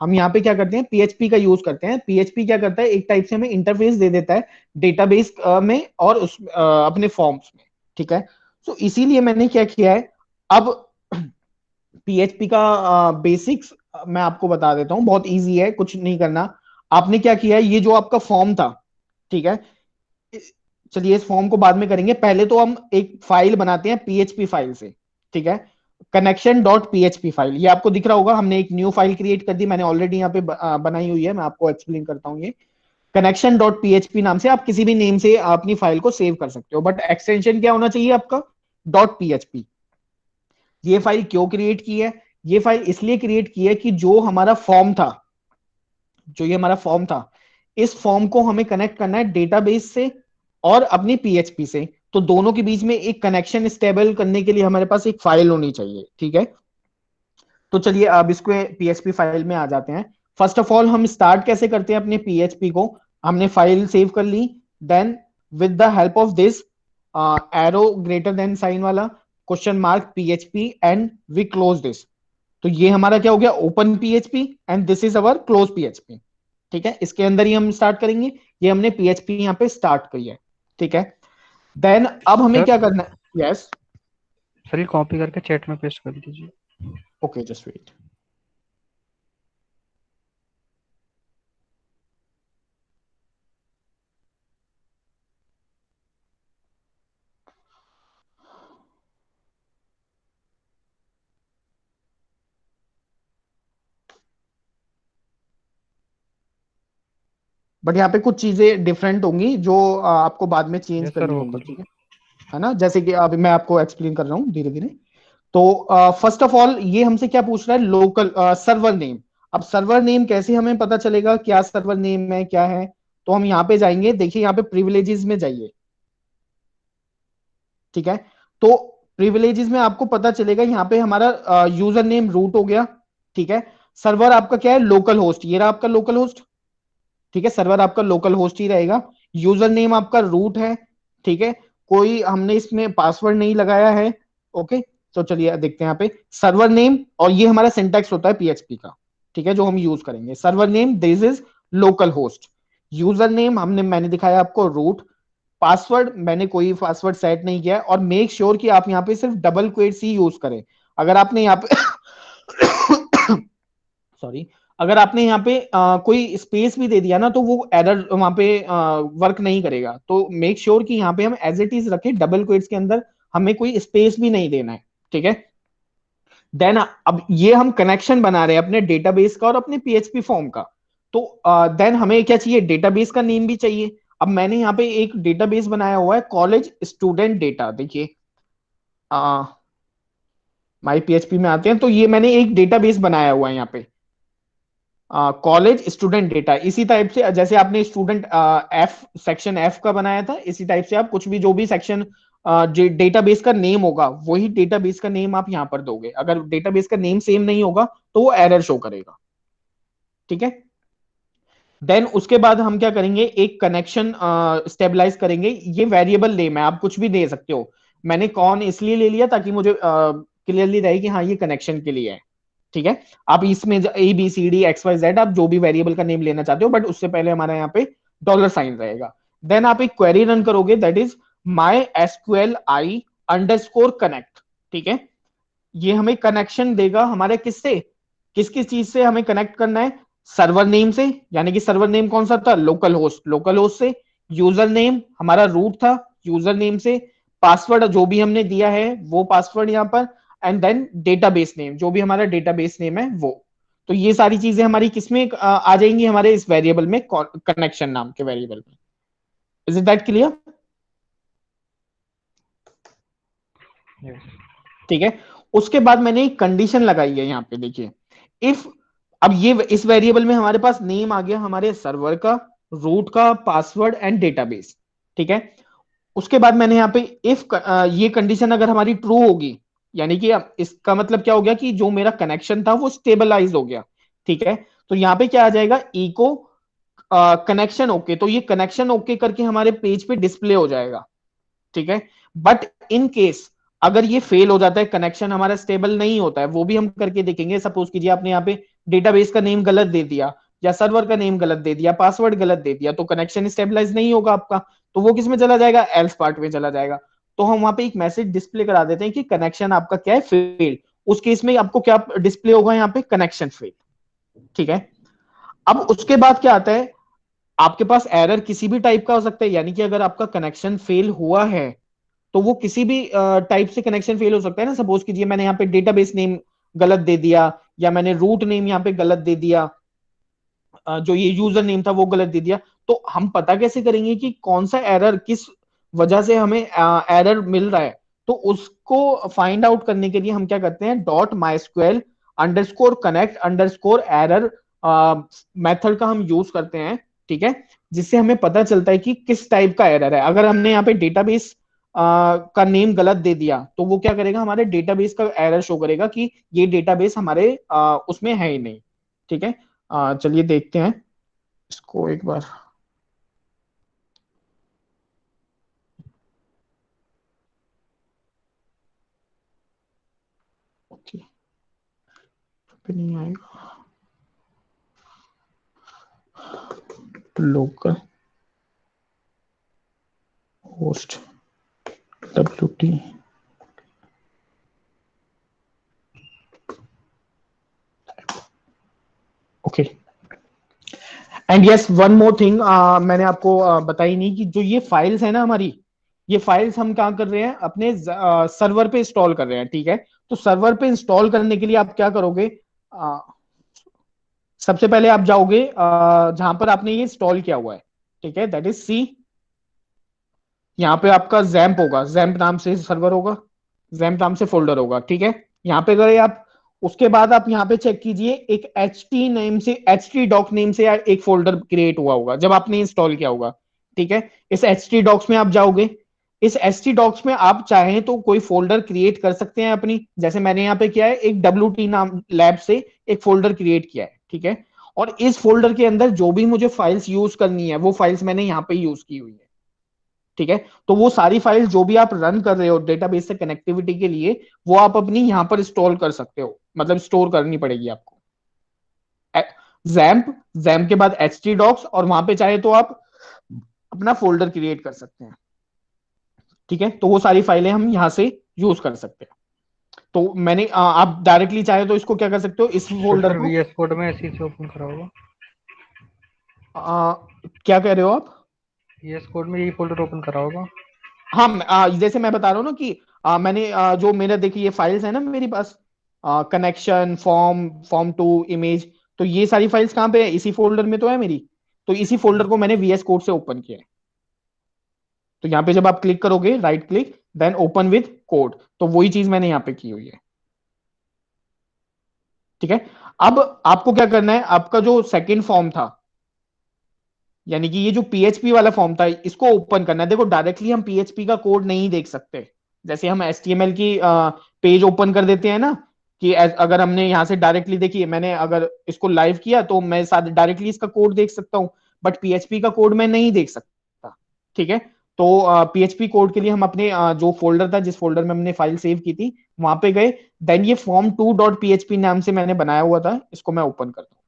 A: हम यहाँ पे क्या करते हैं, PHP का यूज करते हैं। PHP क्या करता है, एक टाइप से हमें इंटरफेस दे देता है डेटाबेस में और उस अपने फॉर्म्स में। ठीक है, सो इसीलिए मैंने क्या किया है, अब PHP का बेसिक्स मैं आपको बता देता हूं, बहुत इजी है, कुछ नहीं करना। आपने क्या किया है, ये जो आपका फॉर्म था, ठीक है, चलिए इस फॉर्म को बाद में करेंगे, पहले तो हम एक फाइल बनाते हैं PHP फाइल से। ठीक है, कनेक्शन डॉट PHP फाइल, ये आपको दिख रहा होगा, हमने एक न्यू फाइल क्रिएट कर दी, मैंने ऑलरेडी यहाँ पे बनाई हुई है, मैं आपको एक्सप्लेन करता हूँ। ये कनेक्शन डॉट PHP नाम से आप किसी भी नेम से अपनी फाइल को सेव कर सकते हो, बट एक्सटेंशन क्या होना चाहिए आपका, .php। ये फाइल क्यों क्रिएट की है, ये फाइल इसलिए क्रिएट की है कि जो हमारा फॉर्म था, जो ये हमारा फॉर्म था, इस फॉर्म को हमें कनेक्ट करना है डेटाबेस से और अपनी PHP से। तो दोनों के बीच में एक कनेक्शन स्टेबल करने के लिए हमारे पास एक फाइल होनी चाहिए। ठीक है, तो चलिए अब इसको PHP फाइल में आ जाते हैं। फर्स्ट ऑफ ऑल हम स्टार्ट कैसे करते हैं अपने PHP को, हमने फाइल सेव कर ली, then with the help of this arrow greater than sign वाला question mark PHP and we close this. तो ये हमारा क्या हो गया, open PHP and this is our close PHP। ठीक है, इसके अंदर ही हम स्टार्ट करेंगे, ये हमने PHP यहाँ पे स्टार्ट की है। ठीक है, देन अब हमें क्या करना है, यस
B: सर ये कॉपी करके चैट में पेस्ट कर दीजिए।
A: Okay, just wait. बट यहाँ पे कुछ चीजें डिफरेंट होंगी जो आपको बाद में चेंज
B: यस सर,
A: करनी
B: वो
A: होंगी।
B: कर
A: ठीक है ना, जैसे कि अभी मैं आपको एक्सप्लेन कर रहा हूँ धीरे धीरे। तो फर्स्ट ऑफ ऑल ये हमसे क्या पूछ रहा है, लोकल सर्वर नेम। अब सर्वर नेम कैसे हमें पता चलेगा क्या सर्वर नेम है क्या है, तो हम यहाँ पे जाएंगे, देखिए यहाँ पे प्रिविलेजेस में जाइए। ठीक है, तो प्रिविलेजेस में आपको पता चलेगा यहाँ पे हमारा यूजर नेम रूट हो गया। ठीक है, सर्वर आपका क्या है, लोकल होस्ट, ये रहा आपका लोकल होस्ट। ठीक है, सर्वर आपका लोकल होस्ट ही रहेगा, यूजर नेम आपका रूट है। ठीक है, कोई हमने इसमें पासवर्ड नहीं लगाया है। ओके, तो चलिए देखते हैं यहाँ पे सर्वर नेम, और ये हमारा सिंटैक्स होता है PHP का। ठीक है, जो हम यूज करेंगे, server name this is local host, user name मैंने दिखाया आपको रूट, पासवर्ड मैंने कोई पासवर्ड सेट नहीं किया है, और मेक श्योर कि आप यहाँ पे सिर्फ डबल क्वेट्स ही यूज करें। अगर आपने यहाँ पे सॉरी, अगर आपने यहाँ पे कोई स्पेस भी दे दिया ना तो वो एरर वहां पे वर्क नहीं करेगा। तो मेक श्योर कि यहाँ पे हम एज इट इज रखें, डबल क्वेट्स के अंदर हमें कोई स्पेस भी नहीं देना है। ठीक है, देन अब ये हम कनेक्शन बना रहे हैं अपने डेटाबेस का और अपने PHP फॉर्म का। तो देन हमें क्या चाहिए, डेटाबेस का नेम भी चाहिए। अब मैंने यहाँ पे एक डेटाबेस बनाया हुआ है, कॉलेज स्टूडेंट डेटा। देखिए माई PHP में आते हैं तो ये मैंने एक डेटाबेस बनाया हुआ है यहाँ पे, कॉलेज स्टूडेंट डेटा। इसी टाइप से जैसे आपने स्टूडेंट F सेक्शन F का बनाया था, इसी टाइप से आप कुछ भी जो भी सेक्शन डेटाबेस का नेम होगा वही डेटाबेस का नेम आप यहां पर दोगे। अगर डेटाबेस का नेम सेम नहीं होगा तो वो एरर शो करेगा। ठीक है, देन उसके बाद हम क्या करेंगे, एक कनेक्शन स्टेबलाइज करेंगे। ये वेरिएबल नेम है, आप कुछ भी दे सकते हो। मैंने कौन इसलिए ले लिया ताकि मुझे क्लियरली रहे कि हाँ ये कनेक्शन के लिए है। ठीक है, आप इसमें ABCD XYZ आप जो भी वेरिएबल का नेम लेना चाहते हो, बट उससे पहले हमारा यहाँ पे $साइन रहेगा। देन आप एक क्वेरी रन करोगे, दैट इज MySQLi_connect। ठीक है, ये हमें कनेक्शन देगा हमारे किससे, किस किस चीज से हमें कनेक्ट करना है। सर्वर नेम से, यानी कि सर्वर नेम कौन सा था, लोकल होस्ट से। यूजर नेम हमारा रूट था, यूजर नेम से। पासवर्ड जो भी हमने दिया है वो पासवर्ड यहाँ पर। एंड देन डेटाबेस नेम, जो भी हमारा डेटाबेस नेम है वो। तो ये सारी चीजें हमारी किसमें आ जाएंगी, हमारे इस वेरिएबल में, कनेक्शन नाम के वेरिएबल में। Is it that clear?
B: Yes.
A: ठीक है, उसके बाद मैंने एक कंडीशन लगाई है यहाँ पे, देखिए। इफ अब ये इस वेरिएबल में हमारे पास नेम आ गया हमारे सर्वर का, रूट का, पासवर्ड एंड डेटाबेस। ठीक है, उसके बाद मैंने यहाँ पे इफ ये कंडीशन अगर हमारी ट्रू होगी, यानी कि अब इसका मतलब क्या हो गया कि जो मेरा कनेक्शन था वो स्टेबलाइज हो गया। ठीक है, तो यहाँ पे क्या आ जाएगा, इको कनेक्शन ओके। तो ये कनेक्शन ओके करके हमारे पेज पे डिस्प्ले हो जाएगा। ठीक है, बट इन केस अगर ये फेल हो जाता है, कनेक्शन हमारा स्टेबल नहीं होता है, वो भी हम करके देखेंगे। सपोज कीजिए आपने यहाँ पे डेटाबेस का नेम गलत दे दिया, या सर्वर का नेम गलत दे दिया, पासवर्ड गलत दे दिया, तो कनेक्शन स्टेबलाइज नहीं होगा आपका। तो वो किस में चला जाएगा, एल्स पार्ट में चला जाएगा। तो हम वहां पे एक मैसेज डिस्प्ले करा देते हैं कि कनेक्शन आपका क्या है, फेल्ड। उस केस में आपको क्या डिस्प्ले होगा यहाँ पे, कनेक्शन फेल्ड। ठीक है, अब उसके बाद क्या आता है, आपके पास एरर किसी भी टाइप का हो सकता है। यानी कि अगर आपका कनेक्शन फेल हुआ है तो वो किसी भी टाइप से कनेक्शन फेल हो सकता है ना। सपोज कीजिए मैंने यहाँ पे डेटाबेस नेम गलत दे दिया, या मैंने रूट नेम यहाँ पे गलत दे दिया, जो ये यूजर नेम था वो गलत दे दिया। तो हम पता कैसे करेंगे कि कौन सा एरर, किस वजह से हमें एरर मिल रहा है। तो उसको फाइंड आउट करने के लिए हम क्या करते हैं, .mysql_connect_error मेथड का हम यूज करते हैं। ठीक है, जिससे हमें पता चलता है कि किस टाइप का एरर है। अगर हमने यहाँ पे डेटाबेस का नेम गलत दे दिया तो वो क्या करेगा, हमारे डेटाबेस का एरर शो करेगा कि ये डेटाबेस हमारे उसमें है ही नहीं। ठीक है, चलिए देखते हैं इसको एक बार। ओके, पे नहीं आएगा, local host WT। Okay, and yes one more thing, मैंने आपको बताई नहीं कि जो ये फाइल्स है ना हमारी, ये फाइल्स हम क्या कर रहे हैं, अपने सर्वर पे इंस्टॉल कर रहे हैं। ठीक है, तो सर्वर पे इंस्टॉल करने के लिए आप क्या करोगे, सबसे पहले आप जाओगे जहां पर आपने ये इंस्टॉल किया हुआ है। ठीक है, दैट इज C। यहाँ पे आपका जैम्प होगा, जैम्प नाम से सर्वर होगा, जैम्प नाम से फोल्डर होगा। ठीक है, यहाँ पे गए आप, उसके बाद आप यहाँ पे चेक कीजिए, एक htdoc नेम से एक फोल्डर क्रिएट हुआ होगा जब आपने इंस्टॉल किया होगा। ठीक है, इस htdocs में आप जाओगे। इस htdocs में आप चाहें तो कोई फोल्डर क्रिएट कर सकते हैं अपनी, जैसे मैंने यहाँ पे किया है, एक WT नाम लैब से एक फोल्डर क्रिएट किया है। ठीक है, और इस फोल्डर के अंदर जो भी मुझे फाइल्स यूज करनी है वो फाइल्स मैंने यहाँ पे यूज की हुई है। ठीक है, तो वो सारी फाइल जो भी आप रन कर रहे हो डेटाबेस से कनेक्टिविटी के लिए, वो आप अपनी यहां पर स्टोर कर सकते हो, मतलब स्टोर करनी पड़ेगी आपको। जैम्प, जैम्प के बाद htdocs, और वहां पे चाहे तो आप अपना फोल्डर क्रिएट कर सकते हैं। ठीक है, तो वो सारी फाइलें हम यहां से यूज कर सकते हैं। तो मैंने आप डायरेक्टली चाहे तो इसको क्या कर सकते हो, इस
B: तो
A: फोल्डर
B: सर
A: को
B: VS कोड में ऐसे से ओपन करा होगा।
A: क्या कह रहे हो आप?
B: VS कोड में यही फोल्डर ओपन करा होगा।
A: हाँ, जैसे मैं बता रहा हूँ ना कि मैंने जो मेरा देखिए ये फाइल्स है ना मेरे पास, कनेक्शन, फॉर्म 2, इमेज, तो ये सारी फाइल्स कहाँ पे है, इसी फोल्डर में तो है मेरी। तो इसी फोल्डर को मैंने VS कोड से ओपन किया है। तो यहाँ पे जब आप क्लिक करोगे, right click, then open with code, तो वही चीज मैंने यहाँ पे की हुई है। ठीक है, अब आपको क्या करना है, आपका जो सेकेंड फॉर्म था, यानी कि ये जो पीएचपी वाला फॉर्म था इसको ओपन करना है। देखो डायरेक्टली हम पीएचपी का कोड नहीं देख सकते, जैसे हम एचटीएमएल की पेज ओपन कर देते हैं ना, कि अगर हमने यहाँ से डायरेक्टली, देखिए मैंने अगर इसको लाइव किया तो मैं साथ डायरेक्टली इसका कोड देख सकता हूँ, बट पीएचपी का कोड मैं नहीं देख सकता। ठीक है, तो पीएचपी कोड के लिए हम अपने जो फोल्डर था, जिस फोल्डर में हमने फाइल सेव की थी, वहां पे गए। देन ये फॉर्म 2.php नाम से मैंने बनाया हुआ था, इसको मैं ओपन करता हूँ।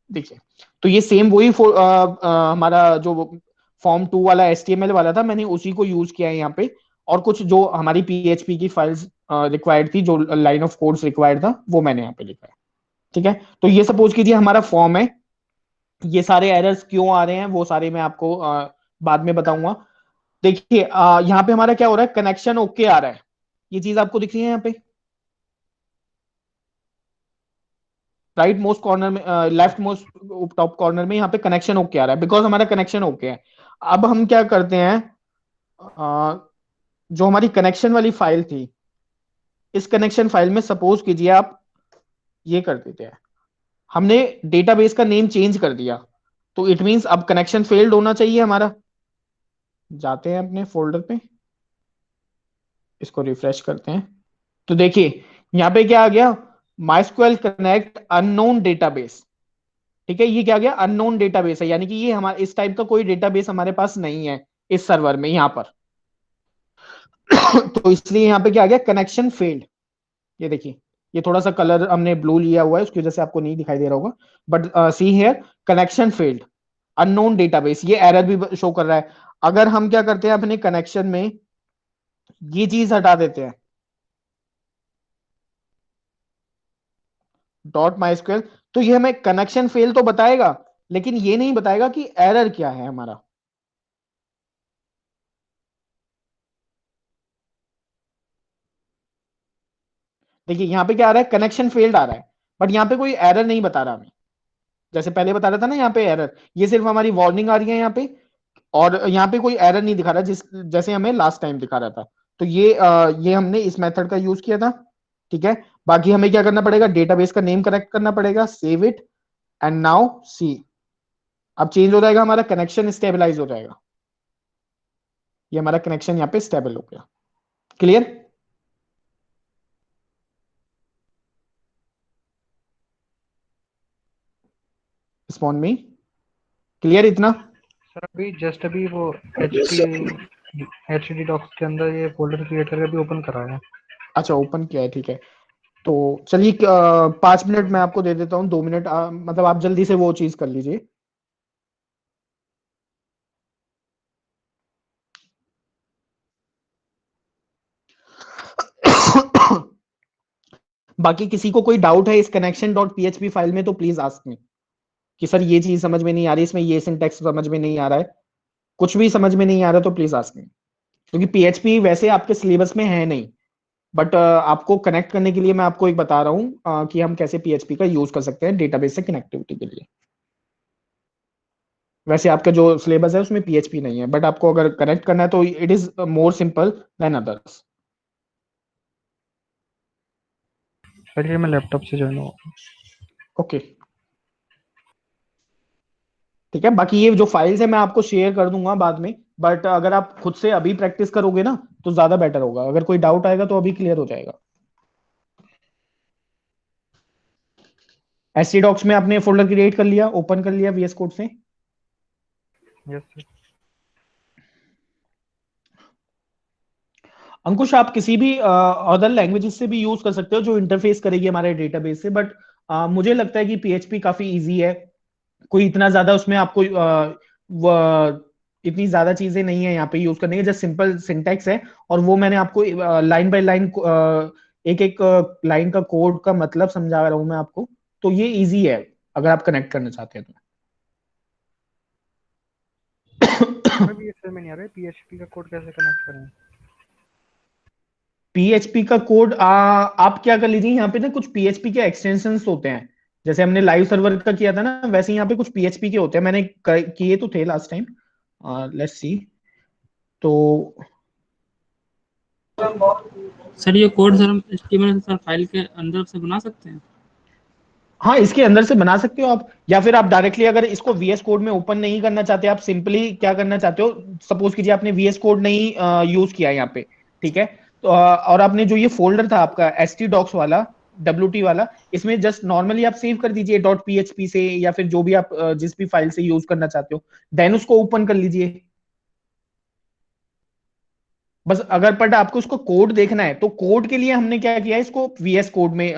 A: देखिए, तो ये सेम वही हमारा जो फॉर्म 2 वाला एचटीएमएल वाला था, मैंने उसी को यूज किया है यहाँ पे। और कुछ जो हमारी पीएचपी की फाइल्स रिक्वायर्ड थी, जो लाइन ऑफ कोड्स रिक्वायर्ड था, वो मैंने यहाँ पे लिखा है। ठीक है, तो ये सपोज कीजिए हमारा फॉर्म है। ये सारे एरर्स क्यों आ रहे हैं वो सारे मैं आपको बाद में बताऊंगा। देखिए यहाँ पे हमारा क्या हो रहा है, कनेक्शन ओके आ रहा है, ये चीज आपको दिख रही है यहाँ पे राइट मोस्ट कॉर्नर में, लेफ्ट मोस्ट टॉप कॉर्नर में, यहाँ पे कनेक्शन ओके आ रहा है, बिकॉज हमारा कनेक्शन ओके है। अब हम क्या करते हैं, जो हमारी कनेक्शन वाली फाइल थी, इस कनेक्शन फाइल में सपोज कीजिए आप ये कर देते हैं, हमने डेटाबेस का नेम चेंज कर दिया, तो इट मींस अब कनेक्शन फेल्ड होना चाहिए हमारा। जाते हैं अपने फोल्डर पे, इसको रिफ्रेश करते हैं, तो देखिए यहाँ पे क्या आ गया, माइस्क्यूएल कनेक्ट अननोन डेटाबेस। ठीक है, ये क्या गया, अननोन डेटाबेस है, यानी कि ये हमारे इस टाइप का कोई डेटाबेस हमारे पास नहीं है इस सर्वर में यहाँ पर। तो इसलिए यहाँ पे क्या आ गया, कनेक्शन फेल्ड। ये देखिए, ये थोड़ा सा कलर हमने ब्लू लिया हुआ है, उसकी वजह से आपको नहीं दिखाई दे रहा होगा, but see here connection failed, unknown database, ये एरर भी शो कर रहा है। अगर हम क्या करते हैं, अपने कनेक्शन में ये चीज हटा देते हैं, डॉट माइस्क्यूएल, तो ये हमें कनेक्शन फेल तो बताएगा, लेकिन ये नहीं बताएगा कि एरर क्या है हमारा। देखिए यहाँ पे क्या आ रहा है, कनेक्शन फेल्ड आ रहा है, बट यहाँ पे कोई एरर नहीं बता रहा हमें, जैसे पहले बता रहा था ना यहाँ पे एरर, ये सिर्फ हमारी वार्निंग आ रही है यहाँ पे, और यहाँ पे कोई एरर नहीं दिखा रहा, जिस जैसे हमें लास्ट टाइम दिखा रहा था। तो ये हमने इस मेथड का यूज किया था। ठीक है, बाकी हमें क्या करना पड़ेगा, डेटाबेस का नेम करेक्ट करना पड़ेगा, save it, and now see, अब चेंज हो जाएगा, हमारा कनेक्शन स्टेबलाइज हो जाएगा, ये हमारा कनेक्शन यहाँ पे स्टेबल हो गया। क्लियर, स्पॉन में क्लियर इतना।
B: सर अभी जस्ट अभी वो
D: Yes, sir.
B: H D docs के अंदर ये फोल्डर क्रिएट करके अभी ओपन करा है।
A: अच्छा ओपन किया है, ठीक है, तो चलिए 5 मिनट मैं आपको दे देता हूँ, 2 मिनट मतलब आप जल्दी से वो चीज कर लीजिए। बाकी किसी को कोई डाउट है इस कनेक्शन डॉट पीएचपी फाइल में तो प्लीज आस्क मी, कि सर ये चीज समझ में नहीं आ रही, इसमें ये सिंटैक्स समझ में नहीं आ रहा है, कुछ भी समझ में नहीं आ रहा तो प्लीज आस्क मी। क्योंकि पीएचपी वैसे आपके सिलेबस में है नहीं, बट आपको कनेक्ट करने के लिए मैं आपको एक बता रहा हूँ कि हम कैसे पीएचपी का यूज कर सकते हैं डेटाबेस से कनेक्टिविटी के लिए। वैसे आपका जो सिलेबस है उसमें पीएचपी नहीं है, बट आपको अगर कनेक्ट करना है तो it is more simple than others.
B: चलिए मैं लैपटॉप से ज्वाइन हुआ।
A: ओके, ठीक है, बाकी ये जो फाइल्स है मैं आपको शेयर कर दूंगा बाद में, बट अगर आप खुद से अभी प्रैक्टिस करोगे ना तो ज्यादा बेटर होगा, अगर कोई डाउट आएगा तो अभी क्लियर हो जाएगा। एसटी डॉक्स में आपने फोल्डर क्रिएट कर लिया, ओपन कर लिया वीएस कोड से।
B: Yes sir.
A: अंकुश आप किसी भी अदर लैंग्वेजेस से भी यूज कर सकते हो जो इंटरफेस करेगी हमारे डेटाबेस से, बट मुझे लगता है कि पीएचपी काफी इजी है, कोई इतना ज्यादा उसमें आपको इतनी ज्यादा चीजें नहीं है यहाँ पे यूज करने की, जस्ट सिंपल सिंटैक्स है, और वो मैंने आपको लाइन बाय लाइन एक एक लाइन का कोड का मतलब समझा रहा हूँ मैं आपको, तो ये इजी है अगर आप कनेक्ट करना चाहते हैं तो।
B: अभी ये समझ में नहीं आ रहा है पीएचपी का कोड कैसे कनेक्ट करें।
A: पीएचपी का कोड आप क्या कर लीजिए, यहाँ पे ना कुछ पीएचपी के एक्सटेंशंस होते हैं, जैसे हमने लाइव सर्वर का किया था ना, वैसे यहाँ पे कुछ पीएचपी के होते हैं, मैंने किए तो थे लास्ट टाइम, लेट्स सी। तो
E: सर ये कोड सर हम HTML सर फाइल के अंदर से बना सकते हैं?
A: हाँ, इसके अंदर से बना सकते हो आप, या फिर आप डायरेक्टली अगर इसको VS कोड में ओपन नहीं करना चाहते, आप सिंपली क्या करना चाहते हो, सपोज कीजिए आपने VS कोड नहीं यूज किया यहाँ पे, ठीक है, तो और आपने जो ये फोल्डर था आपका htdocs वाला, WT वाला, इसमें जस्ट नॉर्मली आप सेव कर दीजिए .php से, या फिर जो भी आप जिस भी फाइल से यूज करना चाहते हो, देन उसको ओपन कर लीजिए बस। अगर बट आपको उसको कोड देखना है, तो कोड के लिए हमने क्या किया है, इसको VS कोड में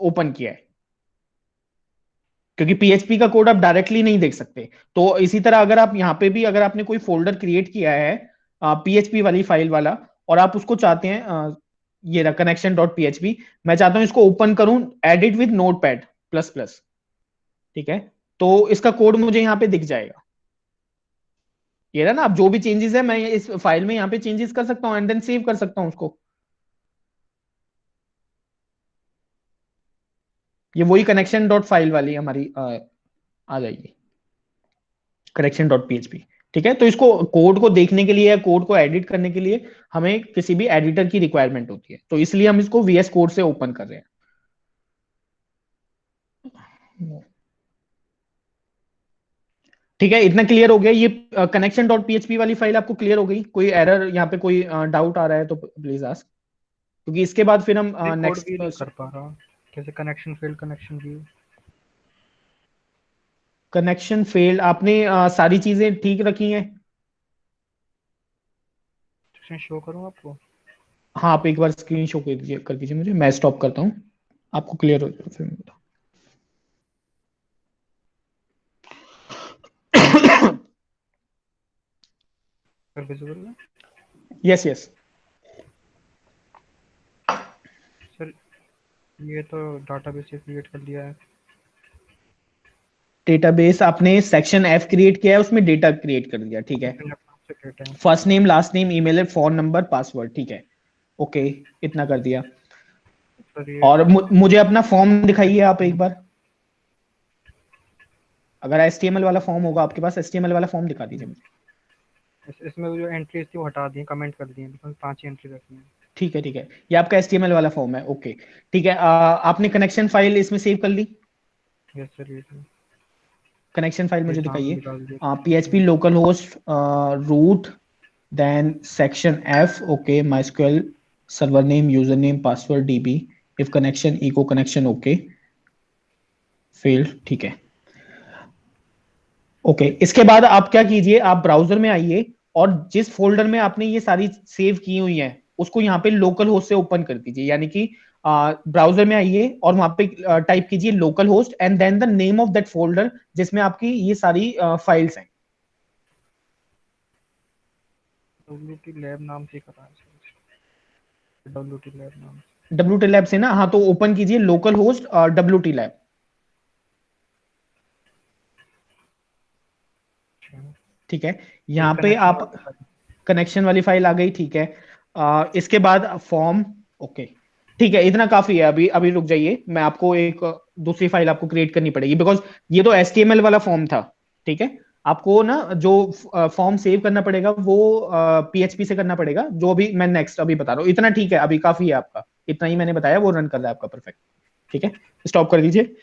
A: ओपन किया है, क्योंकि PHP का कोड आप डायरेक्टली नहीं देख सकते। तो इसी तरह अगर आप यहाँ पे भी अगर आपने कोई फोल्डर क्रिएट किया है PHP वाली फाइल वाला, और आप उसको चाहते हैं ये रहा connection.php, मैं चाहता हूं इसको ओपन करूं, edit with notepad plus plus, ठीक है, तो इसका कोड मुझे यहाँ पे दिख जाएगा। ये रहा ना, आप जो भी चेंजेस है मैं इस फाइल में यहाँ पे चेंजेस कर सकता हूँ एंड देन सेव कर सकता हूँ उसको। ये वही कनेक्शन डॉट फाइल वाली हमारी आ जाएगी, करेक्शन डॉट php, ठीक है। तो इसको कोड को देखने के लिए या कोड को एडिट करने के लिए हमें किसी भी एडिटर की रिक्वायरमेंट होती है, तो इसलिए हम इसको VS कोड से ओपन कर रहे हैं। ठीक है, इतना क्लियर हो गया। ये कनेक्शन डॉट php वाली फाइल आपको क्लियर हो गई? कोई एरर यहाँ पे, कोई डाउट आ रहा है तो प्लीज आस्क, क्योंकि इसके बाद फिर हम
B: कोड
A: नेक्स्ट
B: भी नहीं कर पा रहा, जैसे connection failed, connection view.
A: Connection failed, आपने सारी चीजें ठीक रखी हैं?
B: शो करूँ आपको?
A: हाँ, आप एक बार स्क्रीन शो कर दीजिए मुझे, मैं स्टॉप करता हूँ, आपको क्लियर हो जाए फिर बताओ।
B: विजिबल है?
A: यस यस
B: सर ये तो डाटाबेस से क्रिएट कर लिया है।
A: डेटाबेस आपने सेक्शन F क्रिएट किया है, उसमें डेटा क्रिएट कर दिया, ठीक है।
B: मैंने अपना से डेटा है।
A: First name, last name, email, phone number, password, ठीक है, ओके, इतना कर दिया।
B: सर ये
A: और मुझे अपना फॉर्म दिखाइए आप एक बार, अगर HTML वाला फॉर्म होगा आपके पास, HTML वाला फॉर्म दिखा दीजिए मुझे।
B: इसमें जो एंट्रीज थी वो हटा दी, कमेंट कर दिए, बिकॉज 5 ही एंट्री रखनी है।
A: ठीक है ठीक है, ये आपका HTML वाला फॉर्म है, ओके, ठीक है। आपने कनेक्शन फाइल इसमें सेव कर ली?
B: यस सर, ये
A: कनेक्शन फाइल मुझे
B: नाम भी
A: दिखाइए।
B: डाल दिया।
A: PHP localhost root, then section F, okay, MySQL server name, username, password, DB, if connection, echo connection, okay, failed, ठीक है, ओके। इसके बाद आप क्या कीजिए, आप ब्राउजर में आइए, और जिस फोल्डर में आपने ये सारी सेव की हुई हैं उसको यहाँ पे लोकल होस्ट से ओपन कर दीजिए, यानी कि ब्राउजर में आइए और वहां पे टाइप कीजिए localhost and then the name of that folder जिसमें आपकी ये सारी फाइल्स हैं।
B: WT लैब नाम से कर रहा है, WT लैब नाम।
A: WT लैब से ना, हाँ, तो ओपन कीजिए लोकल होस्ट WT लैब, ठीक है। यहाँ पे आप कनेक्शन वाली फाइल आ गई, ठीक है। इसके बाद फॉर्म, ओके, ठीक है, इतना काफी है। अभी अभी रुक जाइए, मैं आपको एक दूसरी फाइल आपको क्रिएट करनी पड़ेगी, बिकॉज ये तो HTML वाला फॉर्म था, ठीक है। आपको ना जो फॉर्म सेव करना पड़ेगा वो PHP से करना पड़ेगा, जो अभी मैं नेक्स्ट अभी बता रहा हूँ। इतना ठीक है, अभी काफी है आपका, इतना ही मैंने बताया, वो रन कर रहा है आपका, परफेक्ट, ठीक है। स्टॉप कर दीजिए।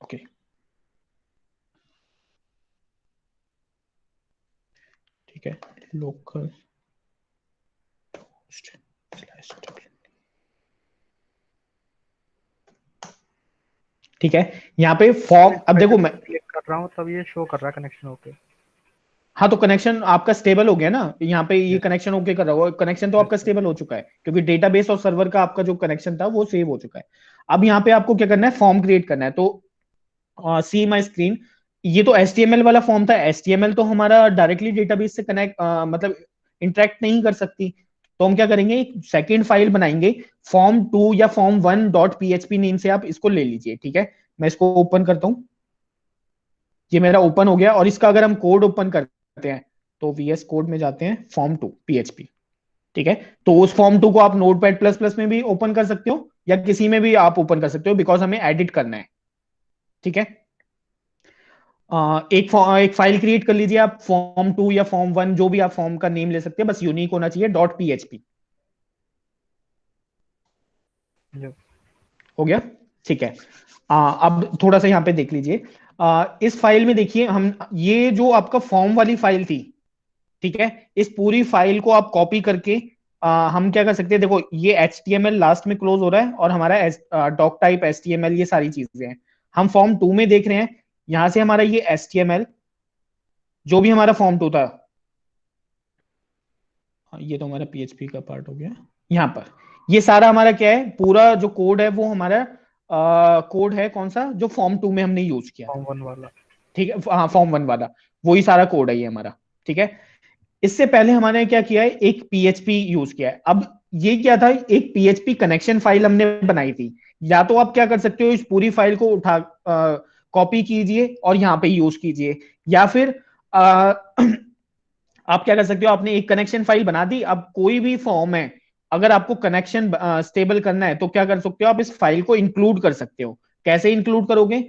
A: ओके, ठीक है, लोकल, ठीक है। यहाँ पे फॉर्म, अब देखो मैं
B: क्लिक कर रहा हूँ तब ये शो कर रहा है कनेक्शन ओके।
A: हाँ, तो कनेक्शन आपका स्टेबल हो गया ना, यहाँ पे ये
B: Yes.
A: कनेक्शन ओके कर रहा है, कनेक्शन तो आपका स्टेबल हो चुका है, क्योंकि डेटाबेस और सर्वर का आपका जो कनेक्शन था वो सेव हो चुका है। अब यहाँ पे आपको क्या करना है, फॉर्म क्रिएट करना है। तो सी माई स्क्रीन, ये तो HTML वाला फॉर्म था, HTML तो हमारा डायरेक्टली डेटाबेस से कनेक्ट मतलब इंटरेक्ट नहीं कर सकती, तो हम क्या करेंगे, एक सेकेंड फाइल बनाएंगे, form2 या form1 डॉट PHP नेम से आप इसको ले लीजिए, ठीक है। मैं इसको ओपन करता हूँ, ये मेरा ओपन हो गया, और इसका अगर हम कोड ओपन करते हैं तो VS कोड में जाते हैं, form2 PHP, ठीक है। तो उस form2 को आप नोटपैड प्लस प्लस में भी ओपन कर सकते हो, या किसी में भी आप ओपन कर सकते हो, बिकॉज हमें एडिट करना है। ठीक है, एक फाइल क्रिएट कर लीजिए आप, form2 या form1, जो भी आप फॉर्म का नेम ले सकते हैं, बस यूनिक होना चाहिए, .php।
B: यस।
A: हो गया, ठीक है। अब थोड़ा सा यहाँ पे देख लीजिए, इस फाइल में देखिए, हम ये जो आपका फॉर्म वाली फाइल थी, ठीक है, इस पूरी फाइल को आप कॉपी करके हम क्या कर सकते हैं, देखो ये HTML लास्ट में क्लोज हो रहा है, और हमारा डॉक टाइप HTML, ये सारी चीजें हैं। हम फॉर्म 2 में देख रहे हैं, यहां से हमारा ये HTML जो भी हमारा फॉर्म 2 था, ये तो हमारा PHP का पार्ट हो गया। यहाँ पर ये सारा हमारा क्या है, पूरा जो कोड है वो हमारा कोड है, कौन सा, जो फॉर्म 2 में हमने यूज किया था।
B: फॉर्म 1 वाला।
A: ठीक है, हाँ फॉर्म 1 वाला, वही सारा कोड है ये हमारा। ठीक है, इससे पहले हमने क्या किया है, एक PHP यूज किया है। अब ये क्या था, एक PHP कनेक्शन फाइल हमने बनाई थी। या तो आप क्या कर सकते हो, इस पूरी फाइल को उठा कॉपी कीजिए और यहाँ पे यूज कीजिए, या फिर आ, आप क्या कर सकते हो, आपने एक कनेक्शन फाइल बना दी, अब कोई भी फॉर्म है, अगर आपको कनेक्शन स्टेबल करना है तो क्या कर सकते हो, आप इस फाइल को इंक्लूड कर सकते हो। कैसे इंक्लूड करोगे,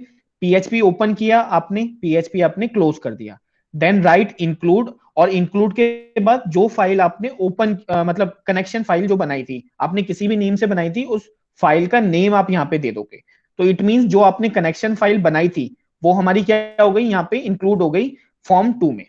A: PHP ओपन किया आपने, PHP आपने क्लोज कर दिया, देन राइट इंक्लूड, और इंक्लूड के बाद जो फाइल आपने ओपन मतलब कनेक्शन फाइल जो बनाई थी, आपने किसी भी नेम से बनाई थी, उस फाइल का नेम आप यहाँ पे दे दोगे। तो इट मींस जो आपने कनेक्शन फाइल बनाई थी वो हमारी क्या हो गई, यहाँ पे इंक्लूड हो गई फॉर्म 2 में।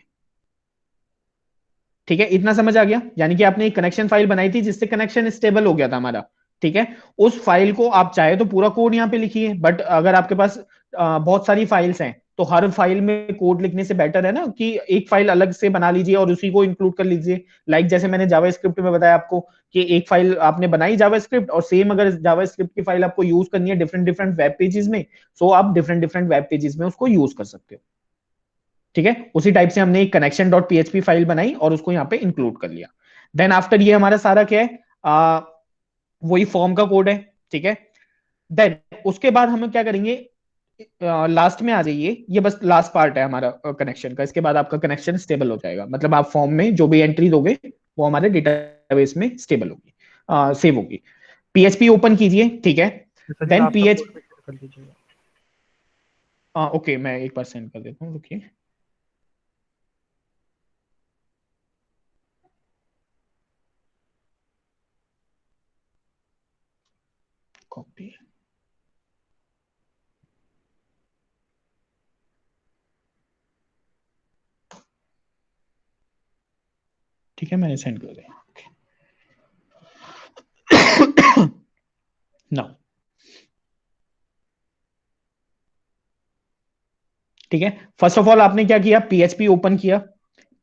A: ठीक है, इतना समझ आ गया, यानी कि आपने एक कनेक्शन फाइल बनाई थी जिससे कनेक्शन स्टेबल हो गया था हमारा। ठीक है, उस फाइल को आप चाहे तो पूरा कोड यहाँ पे लिखिए, बट अगर आपके पास बहुत सारी फाइल्स हैं तो हर फाइल में कोड लिखने से बेटर है ना कि एक फाइल अलग से बना लीजिए और उसी को इंक्लूड कर लीजिए। लाइक जैसे मैंने जावास्क्रिप्ट में बताया आपको कि एक फाइल आपने बनाई जावास्क्रिप्ट, और सेम अगर जावास्क्रिप्ट की फाइल आपको यूज करनी है डिफरेंट डिफरेंट वेब पेजेस में, सो आप डिफरेंट डिफरेंट वेब पेजेस में उसको यूज कर सकते हो। ठीक है, उसी टाइप से हमने एक कनेक्शन डॉट PHP फाइल बनाई और उसको यहाँ पे इंक्लूड कर लिया। देन आफ्टर ये हमारा सारा क्या है, वही फॉर्म का कोड है। ठीक है, देन उसके बाद हम क्या करेंगे, लास्ट में आ जाइए, ये बस लास्ट पार्ट है हमारा कनेक्शन का, इसके बाद आपका कनेक्शन स्टेबल हो जाएगा, मतलब आप फॉर्म में जो भी एंट्री दोगे वो हमारे डेटाबेस में स्टेबल होगी, सेव होगी। PHP ओपन कीजिए, ठीक है,
B: सर जी
A: देन
B: आप सब
A: PHP,
B: कोड पे शेयर कर दीजिएगा।
A: ओके मैं एक बार सेंड कर देता हूँ, रुकिए। कॉपी, ठीक है, मैंने सेंड कर दिया। नाउ ठीक है, फर्स्ट ऑफ ऑल आपने क्या किया, PHP ओपन किया।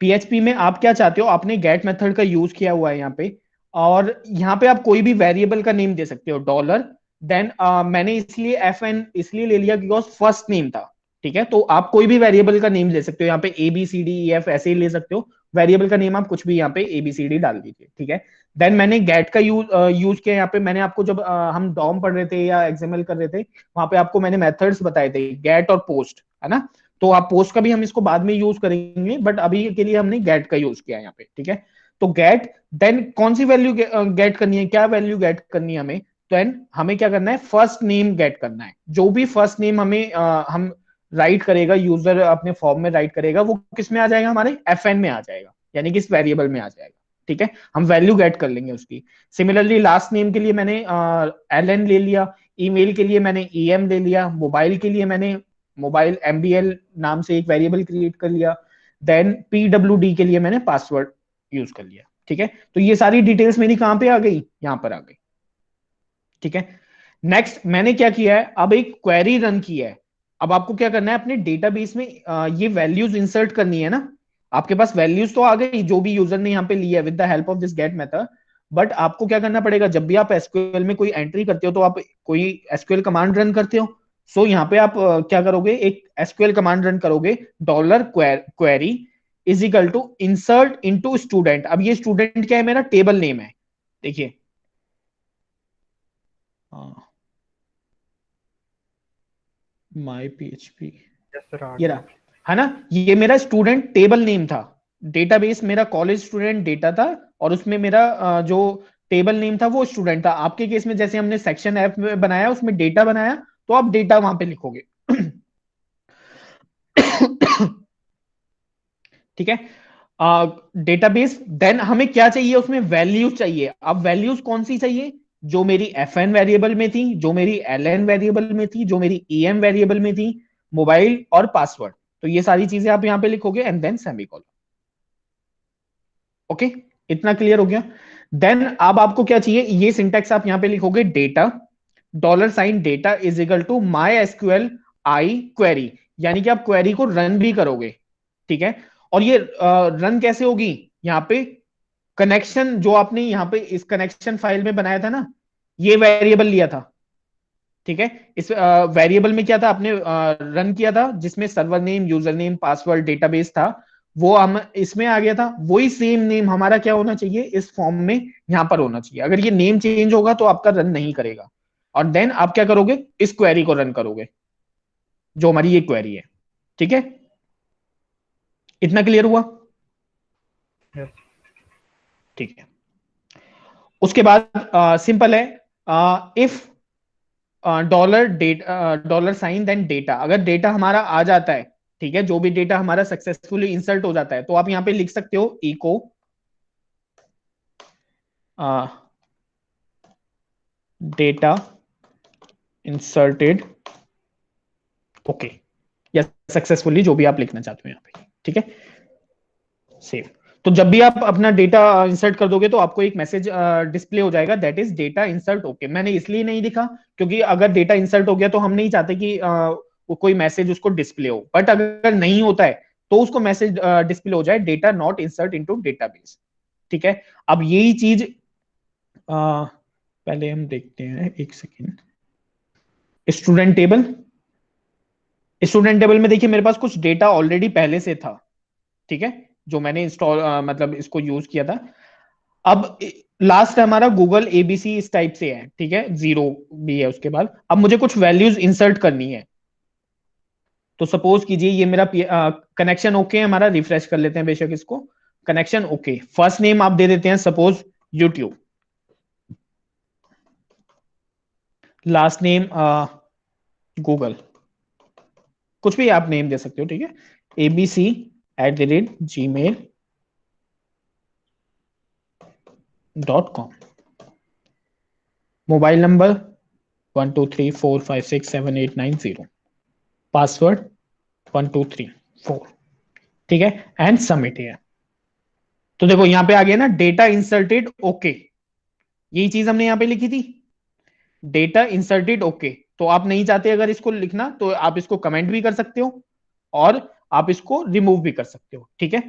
A: PHP में आप क्या चाहते हो, आपने गेट मेथड का यूज किया हुआ है यहाँ पे, और यहाँ पे आप कोई भी वेरिएबल का नेम दे सकते हो, डॉलर। देन मैंने इसलिए FN इसलिए ले लिया बिकॉज फर्स्ट नेम था। ठीक है, तो आप कोई भी वेरिएबल का नेम ले सकते हो, यहाँ पे ABCDEF ऐसे ही ले सकते हो, वेरिएबल का नेम आप कुछ भी यहाँ पे ABCD डाल दीजिए। ठीक है, देन मैंने गेट का यूज किया यहाँ पे, मैंने आपको जब हम डॉम पढ़ रहे थे या XML कर रहे थे, वहां पे आपको मैंने मेथड्स बताए थे, गेट और पोस्ट, है ना। तो आप पोस्ट का भी हम इसको बाद में यूज करेंगे, बट अभी के लिए हमने गेट का यूज किया है यहाँ पे। ठीक है, तो गेट, देन कौन सी वैल्यू गेट करनी है, क्या वैल्यू गेट करनी है हमें, देन हमें क्या करना है, फर्स्ट नेम गेट करना है। जो भी फर्स्ट नेम हमें हम राइट करेगा, यूजर अपने फॉर्म में राइट करेगा, वो किस में आ जाएगा, हमारे FN में आ जाएगा, यानी कि इस वेरिएबल में आ जाएगा। ठीक है, हम वैल्यू गेट कर लेंगे उसकी। सिमिलरली लास्ट नेम के लिए मैंने LN ले लिया, ईमेल के लिए मैंने EM ले लिया, मोबाइल के लिए मैंने मोबाइल MBL नाम से एक वेरिएबल क्रिएट कर लिया, देन PWD के लिए मैंने पासवर्ड यूज कर लिया। ठीक है, तो ये सारी डिटेल्स मेरी कहां पे आ गई, यहां पर आ गई। ठीक है, नेक्स्ट मैंने क्या किया है, अब एक क्वेरी रन किया है। अब आपको क्या करना है, अपने डेटाबेस में ये वैल्यूज इंसर्ट करनी है ना। आपके पास वैल्यूज तो आ गई जो भी यूजर ने यहाँ पे लिया है with the help of this get method, but आपको क्या करना पड़ेगा, जब भी आप SQL में कोई एंट्री करते हो तो आप कोई SQL कमांड रन करते हो। सो यहाँ पे आप क्या करोगे, एक SQL कमांड रन करोगे, dollar query is equal to insert into student. अब ये स्टूडेंट क्या है, मेरा टेबल नेम है, देखिए माई PHP,
B: यस सर आ
A: ये
B: गया।
A: रहा, है ना, ये मेरा स्टूडेंट टेबल नेम था। डेटाबेस मेरा कॉलेज स्टूडेंट डेटा था, और उसमें मेरा जो टेबल नेम था वो स्टूडेंट था। आपके केस में जैसे हमने सेक्शन एफ में बनाया, उसमें डेटा बनाया, तो आप डेटा वहां पे लिखोगे। ठीक है। डेटाबेस, देन हमें क्या चाहिए, उसमें वैल्यूज चाहिए। अब वैल्यूज कौन सी चाहिए? जो मेरी एफ एन वेरिएबल में थी, जो मेरी एल एन वेरिएबल में थी, जो मेरी ई एम वेरिएबल में थी, मोबाइल और पासवर्ड। तो ये सारी चीजें आप यहां पे लिखोगे एंड देन सेमीकोलन। ओके, इतना क्लियर हो गया। देन अब आपको क्या चाहिए, ये सिंटेक्स आप यहां पे लिखोगे, data dollar sign data is equal to my SQL I query, यानी कि आप क्वेरी को रन भी करोगे। ठीक है। और ये रन कैसे होगी? यहाँ पे कनेक्शन जो आपने यहाँ पे इस कनेक्शन फाइल में बनाया था ना, ये वेरिएबल लिया था। ठीक है। इस वेरिएबल में क्या था, आपने रन किया था, जिसमें server name, user name, password, database था, वो हम इसमें आ गया था। वही सेम नेम हमारा क्या होना चाहिए, इस फॉर्म में यहां पर होना चाहिए। अगर ये नेम चेंज होगा तो आपका रन नहीं करेगा। और देन आप क्या करोगे, इस क्वेरी को रन करोगे, जो हमारी ये क्वेरी है। ठीक है, इतना क्लियर हुआ?
B: यस।
A: ठीक है। उसके बाद सिंपल है, if dollar data dollar sign then data, अगर डेटा हमारा आ जाता है, ठीक है, जो भी डेटा हमारा सक्सेसफुली इंसर्ट हो जाता है, तो आप यहां पे लिख सकते हो इको डेटा इंसर्टेड ओके, या सक्सेसफुली, जो भी आप लिखना चाहते हो यहां पे। ठीक है, सेव। तो जब भी आप अपना डेटा इंसर्ट कर दोगे तो आपको एक मैसेज डिस्प्ले हो जाएगा, that is data insert okay. मैंने इसलिए नहीं लिखा क्योंकि अगर डेटा इंसर्ट हो गया तो हम नहीं चाहते कि वो कोई मैसेज उसको डिस्प्ले हो, बट अगर नहीं होता है तो उसको मैसेज डिस्प्ले हो जाए, data not insert into database. ठीक है। अब यही चीज पहले हम देखते हैं, एक second. Student table, student table में देखिए मेरे पास कुछ डेटा ऑलरेडी पहले से था। ठीक है, जो मैंने इंस्टॉल मतलब इसको यूज किया था। अब लास्ट हमारा गूगल एबीसी इस टाइप से है। ठीक है, जीरो भी है उसके बाद। अब मुझे कुछ वैल्यूज इंसर्ट करनी है। तो सपोज कीजिए ये मेरा कनेक्शन ओके है हमारा, रिफ्रेश कर लेते हैं बेशक इसको। कनेक्शन ओके, फर्स्ट नेम आप दे देते हैं suppose YouTube, last name Google, कुछ भी आप नेम दे सकते हो। ठीक है, abc@gmail.com, मोबाइल नंबर 1234567890, पासवर्ड 1234। ठीक है, एंड सबमिट है। तो देखो यहां पे आ गया ना, डेटा इंसर्टेड ओके, यही चीज हमने यहां पे लिखी थी, डेटा इंसर्टेड ओके। तो आप नहीं चाहते अगर इसको लिखना तो आप इसको कमेंट भी कर सकते हो और आप इसको रिमूव भी कर सकते हो। ठीक है,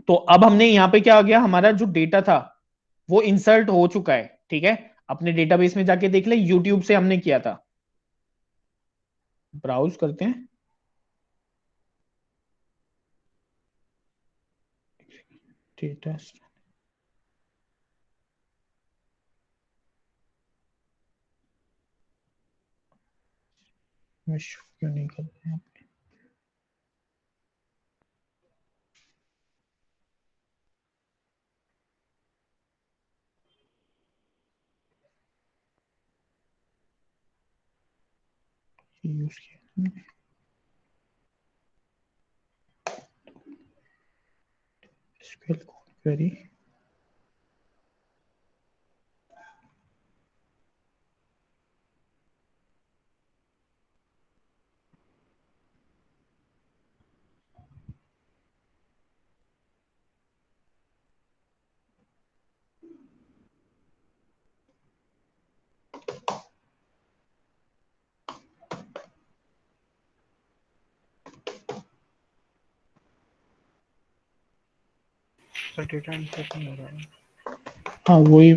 A: तो अब हमने यहां पे क्या आ गया, हमारा जो डेटा था वो इंसर्ट हो चुका है। ठीक है, अपने डेटाबेस में जाके देख ले, यूट्यूब से हमने किया था। ब्राउज करते हैं, डेटा क्यों नहीं करते हैं? यूज किया SQL query.
B: Sir data insert नहीं हो रहा है।
A: हाँ वही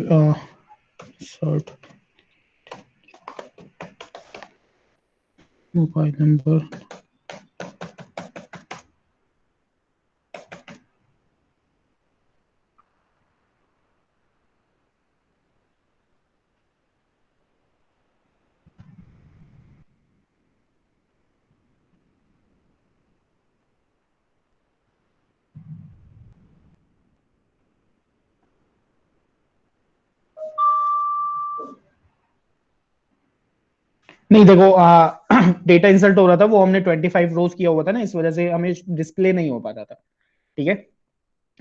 A: सर्ट मोबाइल नंबर, नहीं देखो, डेटा इंसर्ट हो रहा था, वो हमने 25 रोज किया हुआ था ना, इस वजह से हमें डिस्प्ले नहीं हो पा रहा था। ठीक है,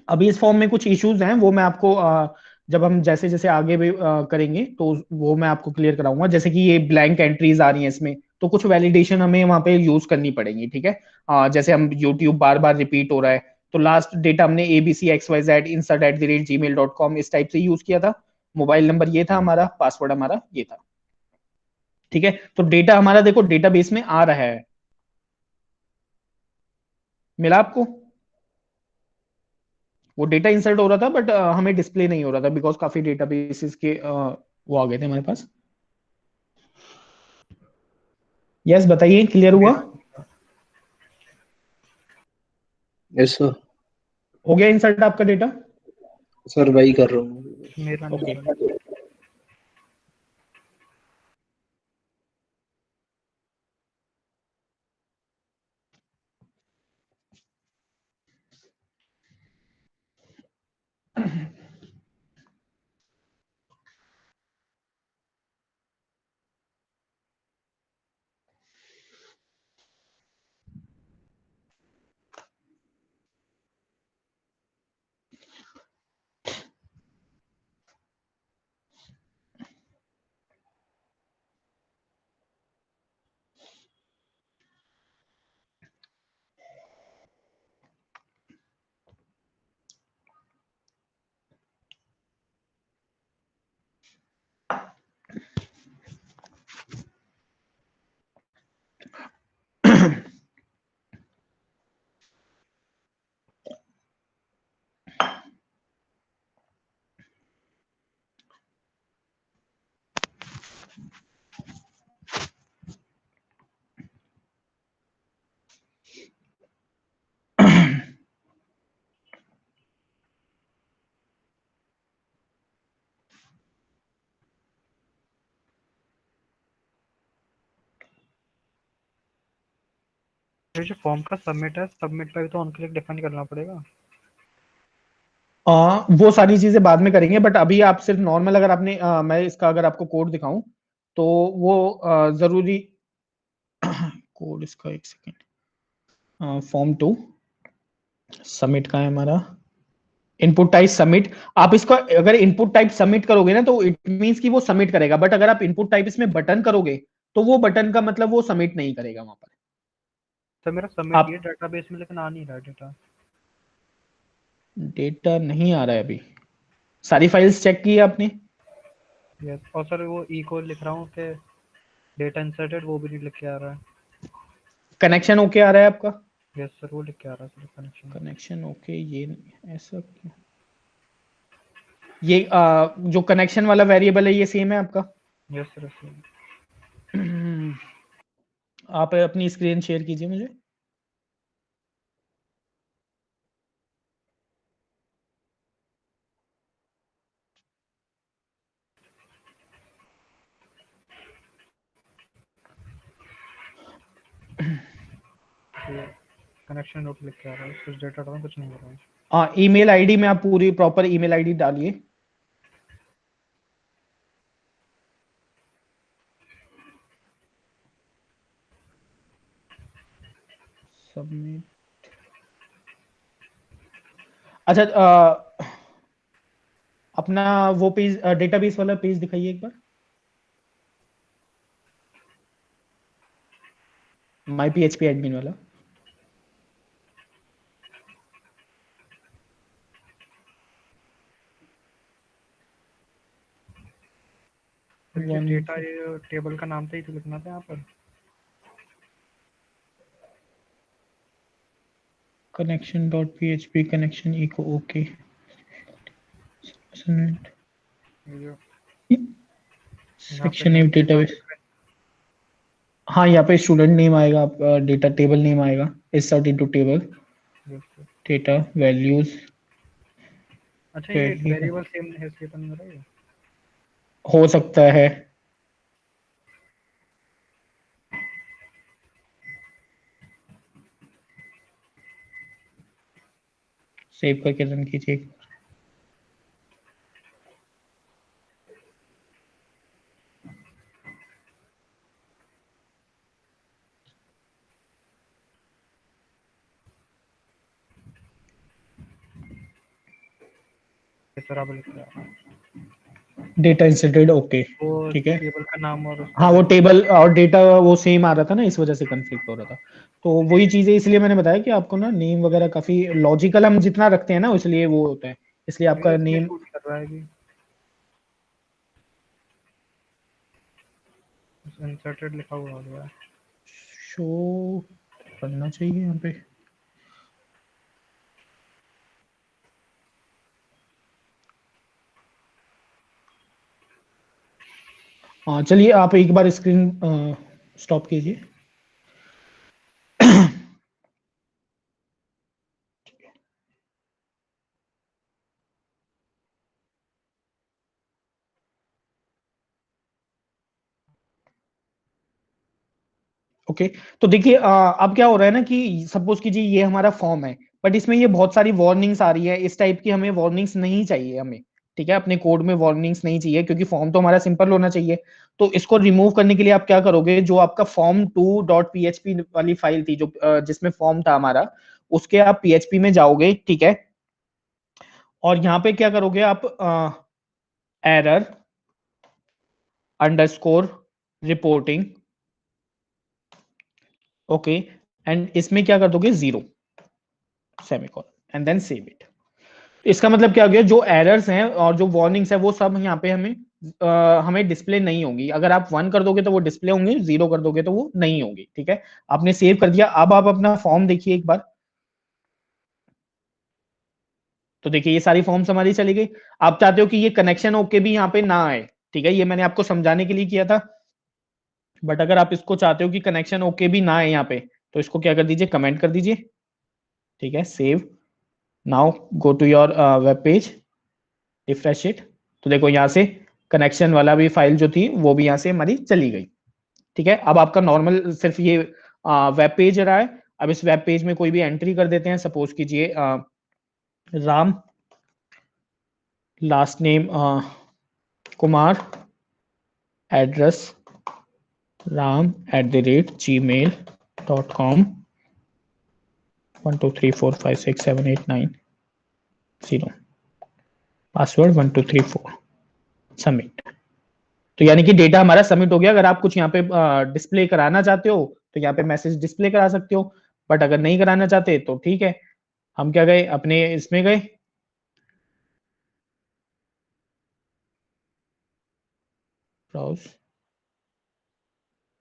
A: अभी इस फॉर्म में कुछ इश्यूज हैं, वो मैं आपको जब हम जैसे जैसे आगे भी करेंगे तो वो मैं आपको क्लियर कराऊंगा। जैसे कि ये ब्लैंक एंट्रीज आ रही हैं इसमें, तो कुछ वैलिडेशन हमें वहां पे यूज करनी पड़ेगी। ठीक है, जैसे हम यूट्यूब बार बार रिपीट हो रहा है, तो लास्ट डेटा हमने abcxyz@insert@gmail.com इस टाइप से यूज किया था। मोबाइल नंबर ये था हमारा, पासवर्ड हमारा ये था। ठीक है, तो डेटा हमारा देखो डेटाबेस में आ रहा है, मिला आपको? वो डेटा इंसर्ट हो रहा था, बट हमें डिस्प्ले नहीं हो रहा था बिकॉज काफी डेटाबेसेस के वो आ गए थे हमारे पास। यस, बताइए, क्लियर हुआ?
D: Yes sir.
A: हो गया इंसर्ट आपका डेटा?
D: सर वही कर रहा हूँ।
B: मेरा नहीं
A: ओके।
B: हो रहा। ये जो फॉर्म का सबमिट है, सबमिट पे भी तो ऑन क्लिक डिफाइन करना पड़ेगा।
A: वो सारी चीजें बाद में करेंगे, बट अभी आप सिर्फ नॉर्मल, अगर आपने मैं इसका अगर आपको कोड दिखाऊं तो वो जरूरी कोड इसका, एक सेकेंड। फॉर्म 2 सबमिट का है हमारा, इनपुट टाइप सबमिट। आप इसका अगर इनपुट टाइप सबमिट करोगे ना तो इट मींस कि वो सबमिट करेगा, बट अगर आप इनपुट टाइप इसमें बटन करोगे तो वो बटन का मतलब वो सबमिट नहीं करेगा वहां पर।
B: सर मेरा सबमिट
A: आप
B: ये डेटाबेस में, लेकिन आ नहीं रहा डेटा।
A: डेटा नहीं आ रहा है अभी? सारी फाइल्स चेक की है आपने?
B: यस, और सर वो ई को लिख रहा हूँ कि डेटा इंसर्टेड, वो भी नहीं लिख के आ रहा है।
A: कनेक्शन ओके आ रहा है आपका?
B: यस सर, वो लिख के आ रहा है सर कनेक्शन।
A: कनेक्शन ओके, ये ऐसा क्यों? ये जो कनेक्शन वाला वेरिएबल है ये सेम है आपका?
B: Yes sir, yes sir.
A: आप अपनी स्क्रीन शेयर कीजिए मुझे।
B: कनेक्शन नोट लिख के आ रहा है, कुछ डेटा डालना, कुछ नहीं हो रहा है।
A: ईमेल आईडी में आप पूरी प्रॉपर ईमेल आईडी डालिए। सबमिट। अच्छा, अपना वो पेज, डेटाबेस वाला पेज दिखाइए एक बार, माई PHP एडमिन वाला।
B: ये डेटा, ये टेबल का नाम था, ही तो लिखना था यहाँ पर।
A: Connection dot PHP connection echo okay.
B: ये
A: सेक्शन नेम डेटाबेस। हाँ, यहाँ पे स्टूडेंट नेम आएगा आपका, डेटा टेबल नेम आएगा, insert into table, data values.
B: अच्छा, ये वेरिएबल सेम है, इसलिए तो नहीं हो रहा है।
A: हो सकता है। सेव करके रन कीजिए।
B: बराबर लिखा जा रहा है।
A: डेटा इंसर्टेड, ओके
B: वो
A: ठीक है।
B: टेबल का नाम और उसका
A: हाँ वो टेबल और डेटा वो सेम आ रहा था ना, इस वजह से कंफ्लिक्ट हो रहा था। तो वही चीजें, इसलिए मैंने बताया कि आपको ना नेम वगैरह काफी लॉजिकल हम जितना रखते हैं ना, इसलिए वो होता है, इसलिए आपका
B: इसमें
A: नेम।
B: शूट कर रहा है कि इंसर्टेड लिखा हुआ है।
A: शो करना चाहिए यहाँ पे। हाँ चलिए आप एक बार स्क्रीन स्टॉप कीजिए। ओके तो देखिए अब क्या हो रहा है ना कि सपोज कीजिए ये हमारा फॉर्म है, बट इसमें ये बहुत सारी वार्निंग्स आ रही है, इस टाइप की हमें वार्निंग्स नहीं चाहिए हमें। ठीक है, अपने कोड में वार्निंग्स नहीं चाहिए, क्योंकि फॉर्म तो हमारा सिंपल होना चाहिए। तो इसको रिमूव करने के लिए आप क्या करोगे, जो आपका फॉर्म 2.php वाली फाइल थी, जो जिसमें फॉर्म था हमारा, उसके आप php में जाओगे। ठीक है, और यहाँ पे क्या करोगे आप, error underscore reporting, okay, and इसमें क्या कर दोगे, 0 semicolon and then save it. इसका मतलब क्या हो गया, जो एरर्स हैं और जो वार्निंग्स है वो सब यहाँ पे हमें डिस्प्ले नहीं होंगी। अगर आप 1 कर दोगे तो वो डिस्प्ले होंगे, 0 कर दोगे तो वो नहीं होंगी। ठीक है, आपने सेव कर दिया। अब आप अपना फॉर्म देखिए एक बार। तो देखिए ये सारी फॉर्म्स हमारी चली गई। आप चाहते हो कि ये कनेक्शन ओके भी यहाँ पे ना आए, ठीक है, ये मैंने आपको समझाने के लिए किया था। बट अगर आप इसको चाहते हो कि कनेक्शन ओके भी ना आए यहाँ पे, तो इसको क्या कर दीजिए, कमेंट कर दीजिए। ठीक है, save. Now go to your web page, refresh it. तो देखो यहाँ से कनेक्शन वाला भी फाइल जो थी वो भी यहाँ से हमारी चली गई। ठीक है, अब आपका नॉर्मल सिर्फ ये वेब पेज रहा है। अब इस वेब पेज में कोई भी एंट्री कर देते हैं, सपोज कीजिए Ram, last name Kumar, address ram@gmail.com, 123456789 password 1234, submit. तो यानी कि डेटा हमारा सबमिट हो गया। अगर आप कुछ यहाँ पे डिस्प्ले कराना चाहते हो तो यहाँ पे मैसेज डिस्प्ले करा सकते हो, बट अगर नहीं कराना चाहते तो ठीक है। हम क्या गए, अपने इसमें गए, ब्राउज।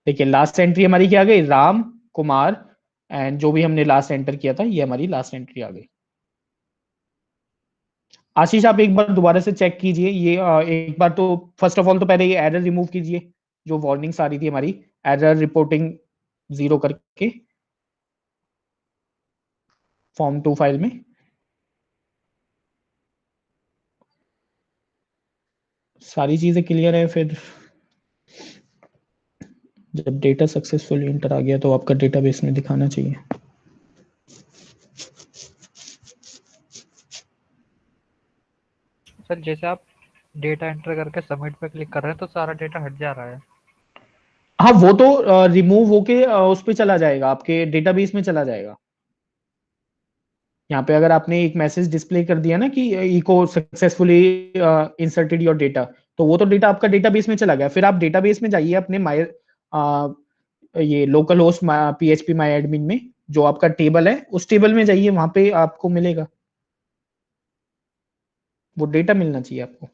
A: देखिए लास्ट एंट्री हमारी क्या आ गई, राम कुमार, एंड जो भी हमने लास्ट एंटर किया था ये हमारी लास्ट एंट्री आ गई। आशीष आप एक बार दोबारा से चेक कीजिए ये एक बार तो, फर्स्ट ऑफ ऑल तो पहले ये एरर रिमूव कीजिए, जो वार्निंग्स आ रही थी हमारी, एरर रिपोर्टिंग 0 करके फॉर्म 2 फाइल में। सारी चीजें क्लियर है, फिर जब डेटा सक्सेसफुली इंटर आ गया तो आपका डेटाबेस में दिखाना चाहिए।
B: सर जैसे आप डेटा एंटर करके सबमिट पे क्लिक कर रहे हैं तो सारा डेटा हट जा रहा है।
A: हाँ वो तो रिमूव होके उस पे चला जाएगा, आपके डेटाबेस में चला जाएगा। यहाँ पे अगर आपने एक मैसेज डिस्प्ले कर दिया ना कि echo successfully inserted your data, तो वो तो डेटा आपका डेटाबेस में चला गया। फिर आप डेटाबेस में जाइए अपने ये लोकल होस्ट php माई एडमिन में, जो आपका टेबल है उस टेबल में जाइए, वहां पे आपको मिलेगा, वो डेटा मिलना चाहिए आपको।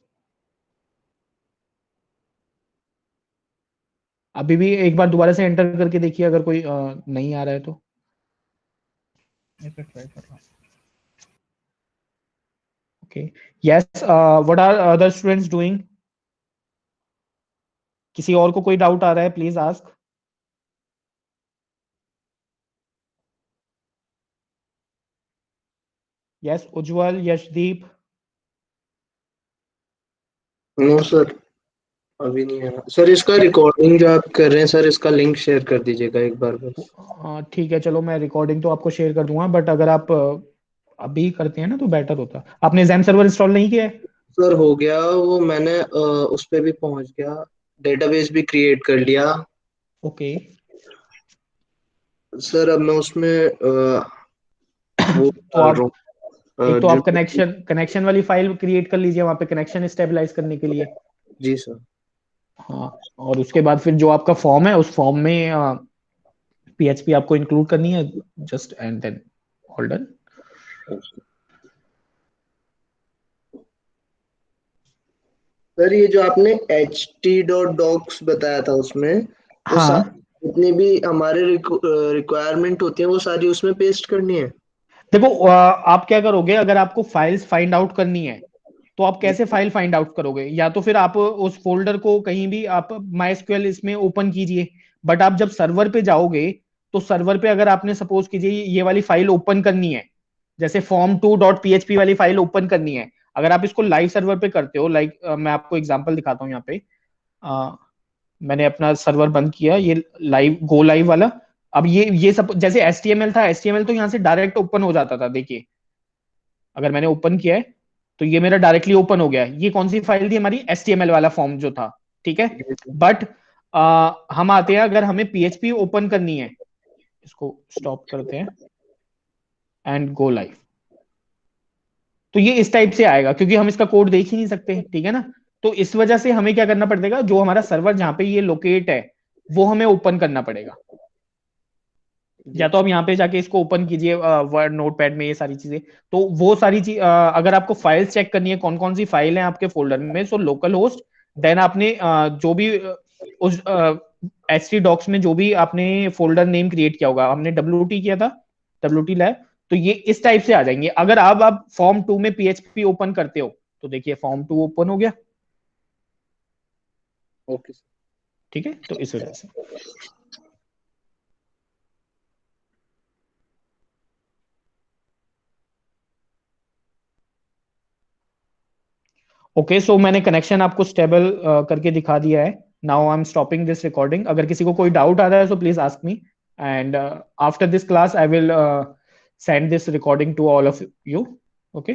A: अभी भी एक बार दोबारा से एंटर करके देखिए, अगर कोई नहीं आ रहा है तो।
B: ऐसे ट्राई कर रहा हूँ।
A: Okay, yes, what are other students doing? किसी और को कोई डाउट आ रहा है, please ask. Yes, Ujjwal, Yashdeep.
D: No sir, अभी नहीं है सर। इसका रिकॉर्डिंग जो आप कर रहे हैं सर, इसका लिंक शेयर कर दीजिएगा एक बार बस।
A: ठीक है, चलो मैं रिकॉर्डिंग तो आपको शेयर कर दूंगा, बट अगर आप अभी करते हैं ना तो बेटर होता। आपने जैम सर्वर इंस्टॉल नहीं किया है?
D: सर हो गया वो, मैंने उस पे भी पहुंच गया, डेटाबेस भी क्रिएट कर लिया।
A: ओके,
D: सर अब मैं उसमें वो
A: तो
D: डाल
A: आप
D: रहा हूँ,
A: एक तो आप कनेक्शन वाली फाइल क्रिएट कर लीजिए वहां पे कनेक्शन स्टेबलाइज करने के लिए।
D: जी सर।
A: हाँ, और उसके बाद फिर जो आपका फॉर्म है उस फॉर्म में PHP आपको इंक्लूड करनी है, just and then all done.
D: Sir ये जो आपने ht.docs बताया था उसमें वो
A: हाँ
D: जितनी भी हमारे रिक्वायरमेंट होती है वो सारी उसमें पेस्ट करनी है।
A: देखो, आप क्या करोगे, अगर आपको फाइल्स फाइंड आउट करनी है तो आप कैसे फाइल फाइंड आउट करोगे? या तो फिर आप उस फोल्डर को कहीं भी आप MySQL इसमें ओपन कीजिए, बट आप जब सर्वर पे जाओगे तो सर्वर पे अगर आपने सपोज कीजिए ये वाली फाइल ओपन करनी है, जैसे form2.php वाली फाइल ओपन करनी है, अगर आप इसको लाइव सर्वर पे करते हो, लाइक मैं आपको एग्जांपल दिखाता हूँ यहाँ पे। मैंने अपना सर्वर बंद किया, ये लाइव गो लाइव वाला। अब ये सब जैसे HTML था, HTML तो यहाँ से डायरेक्ट ओपन हो जाता था। देखिए अगर मैंने ओपन किया है तो ये मेरा डायरेक्टली ओपन हो गया। ये कौन सी फाइल थी? हमारी HTML वाला फॉर्म जो था, ठीक है। बट हम आते हैं, अगर हमें PHP ओपन करनी है, इसको स्टॉप करते हैं एंड गो लाइव, तो ये इस टाइप से आएगा क्योंकि हम इसका कोड देख ही नहीं सकते, ठीक है ना। तो इस वजह से हमें क्या करना पड़ेगा, जो हमारा सर्वर जहां पे ये लोकेट है वो हमें ओपन करना पड़ेगा। या तो आप यहाँ पे जाके इसको ओपन कीजिए वर्ड नोटपैड में, ये सारी चीजें। तो वो सारी चीज अगर आपको फाइल्स चेक करनी है कौन कौन सी फाइल है आपके फोल्डर में, सो लोकल होस्ट, देन आपने जो भी उस htdocs में जो भी आपने फोल्डर नेम क्रिएट किया होगा, हमने WT किया था, WT लैब, तो ये इस टाइप से आ जाएंगे। अगर आप फॉर्म 2 में PHP ओपन करते हो तो देखिए फॉर्म 2 ओपन हो गया,
D: ओके
A: ठीक है। तो इस वजह से ओके। सो मैंने कनेक्शन आपको स्टेबल करके दिखा दिया है। Now I am stopping this recording. अगर किसी को कोई डाउट आ रहा है so please ask me, and after this class I will send this recording to all of you. Okay.